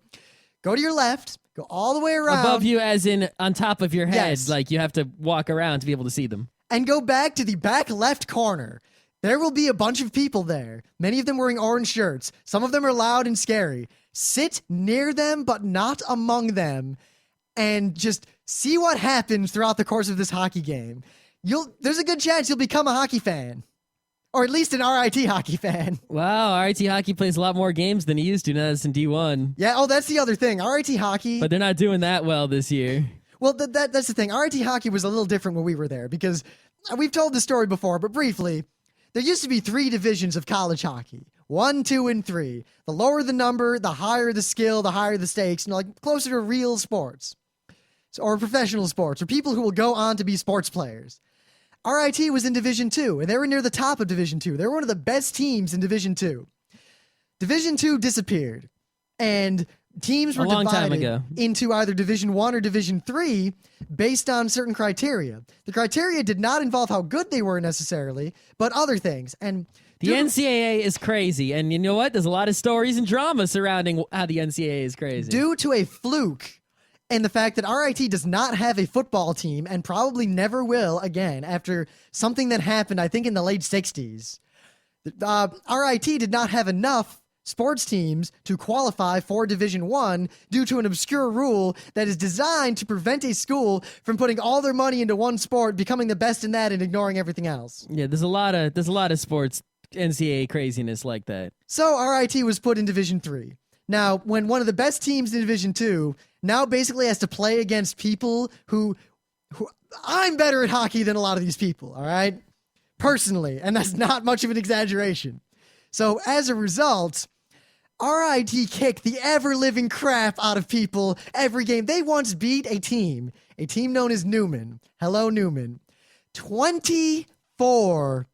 Speaker 2: Go to your left, go all the way around.
Speaker 1: Above you as in on top of your head,
Speaker 2: Yes.
Speaker 1: like you have to walk around to be able to see them.
Speaker 2: And go back to the back left corner. There will be a bunch of people there, many of them wearing orange shirts. Some of them are loud and scary. Sit near them, but not among them, and just see what happens throughout the course of this hockey game. There's a good chance you'll become a hockey fan. Or at least an RIT hockey fan.
Speaker 1: Wow, RIT hockey plays a lot more games than he used to now that's in D1.
Speaker 2: Yeah, oh, that's the other thing. RIT hockey...
Speaker 1: But they're not doing that well this year.
Speaker 2: Well, that's the thing. RIT hockey was a little different when we were there because we've told the story before, but briefly, there used to be 3 divisions of college hockey. 1, 2, and 3. The lower the number, the higher the skill, the higher the stakes, like closer to real sports. Or professional sports, or people who will go on to be sports players. RIT was in Division 2, and they were near the top of Division 2. They were one of the best teams in Division 2. Division 2 disappeared, and teams were
Speaker 1: A long time
Speaker 2: divided
Speaker 1: ago.
Speaker 2: into either Division 1 or Division 3 based on certain criteria. The criteria did not involve how good they were necessarily, but other things. And
Speaker 1: The NCAA is crazy, and you know what? There's a lot of stories and drama surrounding how the NCAA is crazy.
Speaker 2: due to a fluke and the fact that RIT does not have a football team and probably never will again after something that happened, I think, in the late 60s. RIT did not have enough sports teams to qualify for Division 1 due to an obscure rule that is designed to prevent a school from putting all their money into one sport, becoming the best in that, and ignoring everything else.
Speaker 1: Yeah, there's a lot of sports NCAA craziness like that.
Speaker 2: So RIT was put in Division 3. Now, when one of the best teams in Division 2 now basically has to play against people who I'm better at hockey than a lot of these people, all right? Personally, and that's not much of an exaggeration. So as a result, RIT kicked the ever-living crap out of people every game. They once beat a team known as Newman. Hello, Newman. 24-0.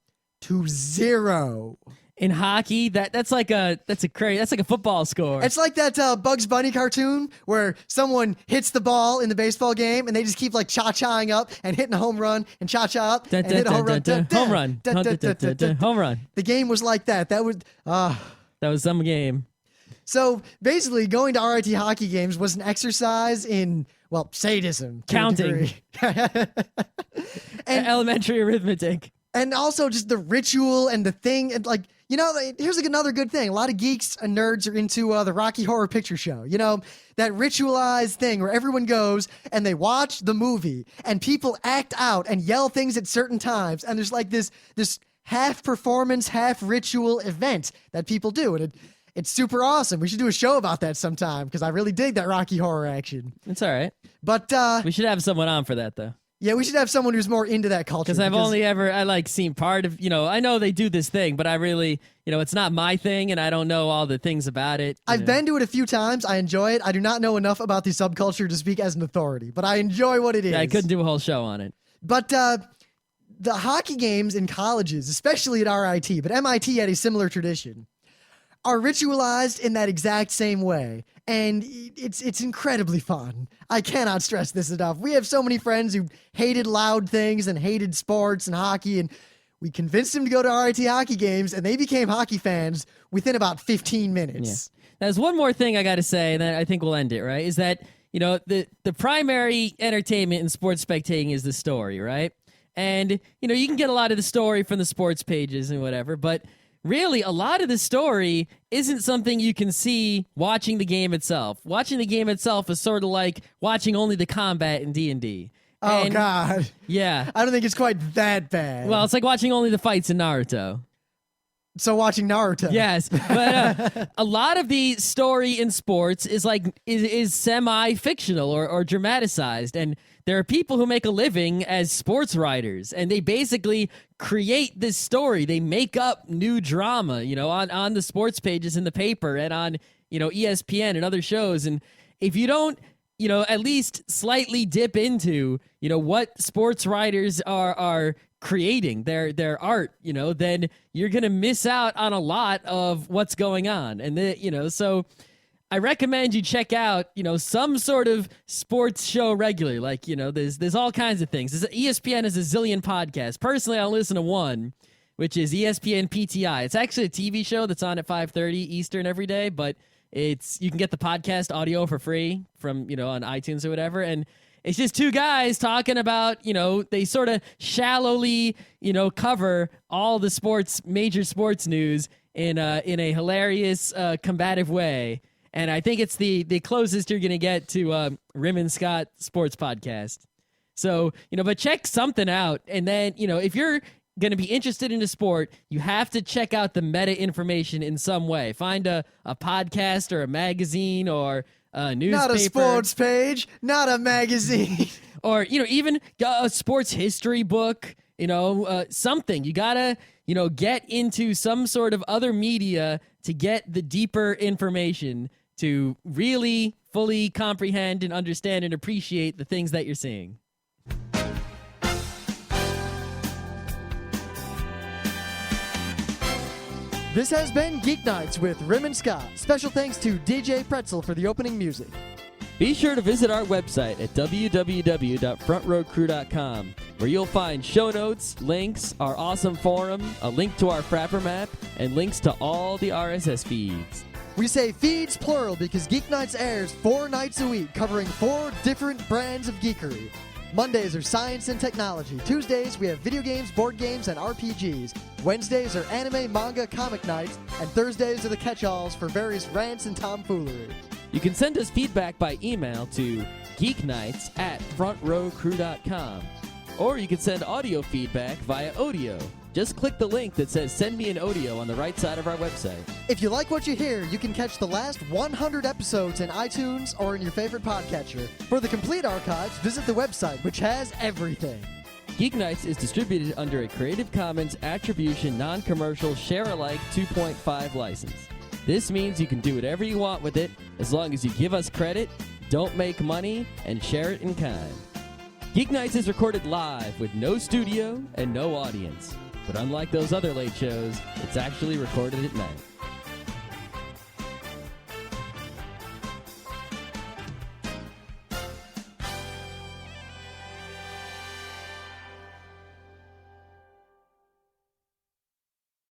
Speaker 1: In hockey, that's like a football score.
Speaker 2: It's like that Bugs Bunny cartoon where someone hits the ball in the baseball game and they just keep like cha-chaing up and hitting a home run and cha-cha up and hit a home run.
Speaker 1: Home run. Home run.
Speaker 2: The game was like that. That
Speaker 1: was some game.
Speaker 2: So basically, going to RIT hockey games was an exercise in, well, sadism. to a
Speaker 1: Counting.
Speaker 2: degree. and
Speaker 1: Elementary arithmetic.
Speaker 2: And also just the ritual and the thing. And like, you know, here's another good thing. A lot of geeks and nerds are into the Rocky Horror Picture Show. You know, that ritualized thing where everyone goes and they watch the movie and people act out and yell things at certain times. And there's like this half performance, half ritual event that people do. And it's super awesome. We should do a show about that sometime because I really dig that Rocky Horror action.
Speaker 1: It's all right.
Speaker 2: But
Speaker 1: We should have someone on for that, though.
Speaker 2: yeah, we should have someone who's more into that culture.
Speaker 1: Because I've only ever, seen part of, I know they do this thing, but I really, it's not my thing, and I don't know all the things about it.
Speaker 2: I've been to it a few times. I enjoy it. I do not know enough about the subculture to speak as an authority, but I enjoy what it is.
Speaker 1: Yeah, I couldn't do a whole show on it.
Speaker 2: But the hockey games in colleges, especially at RIT, but MIT had a similar tradition, are ritualized in that exact same way. And it's incredibly fun. I cannot stress this enough. We have so many friends who hated loud things and hated sports and hockey, and we convinced them to go to RIT hockey games, and they became hockey fans within about 15 minutes.
Speaker 1: Yeah. Now, there's one more thing I got to say, and then I think we'll end it, right? Is that, the primary entertainment in sports spectating is the story, right? And, you can get a lot of the story from the sports pages and whatever, but really, a lot of the story isn't something you can see watching the game itself. Watching the game itself is sort of like watching only the combat in D&D.
Speaker 2: Oh, God.
Speaker 1: Yeah.
Speaker 2: I don't think it's quite that bad.
Speaker 1: Well, it's like watching only the fights in Naruto.
Speaker 2: So watching Naruto.
Speaker 1: Yes, but a lot of the story in sports is semi-fictional or dramatized, and there are people who make a living as sports writers, and they basically create this story. They make up new drama, on the sports pages in the paper and on, ESPN and other shows. And if you don't, at least slightly dip into, what sports writers are creating, their art, then you're going to miss out on a lot of what's going on. And, so I recommend you check out, some sort of sports show regularly. Like, there's all kinds of things. ESPN has a zillion podcasts. Personally, I listen to one, which is ESPN PTI. It's actually a TV show that's on at 5:30 Eastern every day, but you can get the podcast audio for free from, on iTunes or whatever. And it's just two guys talking about, they sort of shallowly, cover all the major sports news in a hilarious, combative way. And I think it's the closest you're going to get to Rim and Scott Sports Podcast. So, but check something out. And then, if you're going to be interested in a sport, you have to check out the meta information in some way. Find a podcast or a magazine or a newspaper.
Speaker 2: Not a sports page, not a magazine.
Speaker 1: Or, even a sports history book, something. You got to, get into some sort of other media to get the deeper information to really fully comprehend and understand and appreciate the things that you're seeing.
Speaker 4: This has been Geeknights with Rim and Scott. Special thanks to DJ Pretzel for the opening music.
Speaker 1: Be sure to visit our website at www.frontrowcrew.com, where you'll find show notes, links, our awesome forum, a link to our Frapper map, and links to all the RSS feeds.
Speaker 4: We say feeds plural because Geeknights airs 4 nights a week, covering 4 different brands of geekery. Mondays are science and technology. Tuesdays, we have video games, board games, and RPGs. Wednesdays are anime, manga, comic nights. And Thursdays are the catch-alls for various rants and tomfoolery.
Speaker 1: You can send us feedback by email to geeknights@frontrowcrew.com. Or you can send audio feedback via Audio. Just click the link that says Send Me an Audio on the right side of our website.
Speaker 4: If you like what you hear, you can catch the last 100 episodes in iTunes or in your favorite podcatcher. For the complete archives, visit the website, which has everything.
Speaker 1: Geeknights is distributed under a Creative Commons Attribution Non-Commercial Share-alike 2.5 license. This means you can do whatever you want with it as long as you give us credit, don't make money, and share it in kind. Geeknights is recorded live with no studio and no audience. But unlike those other late shows, it's actually recorded at night.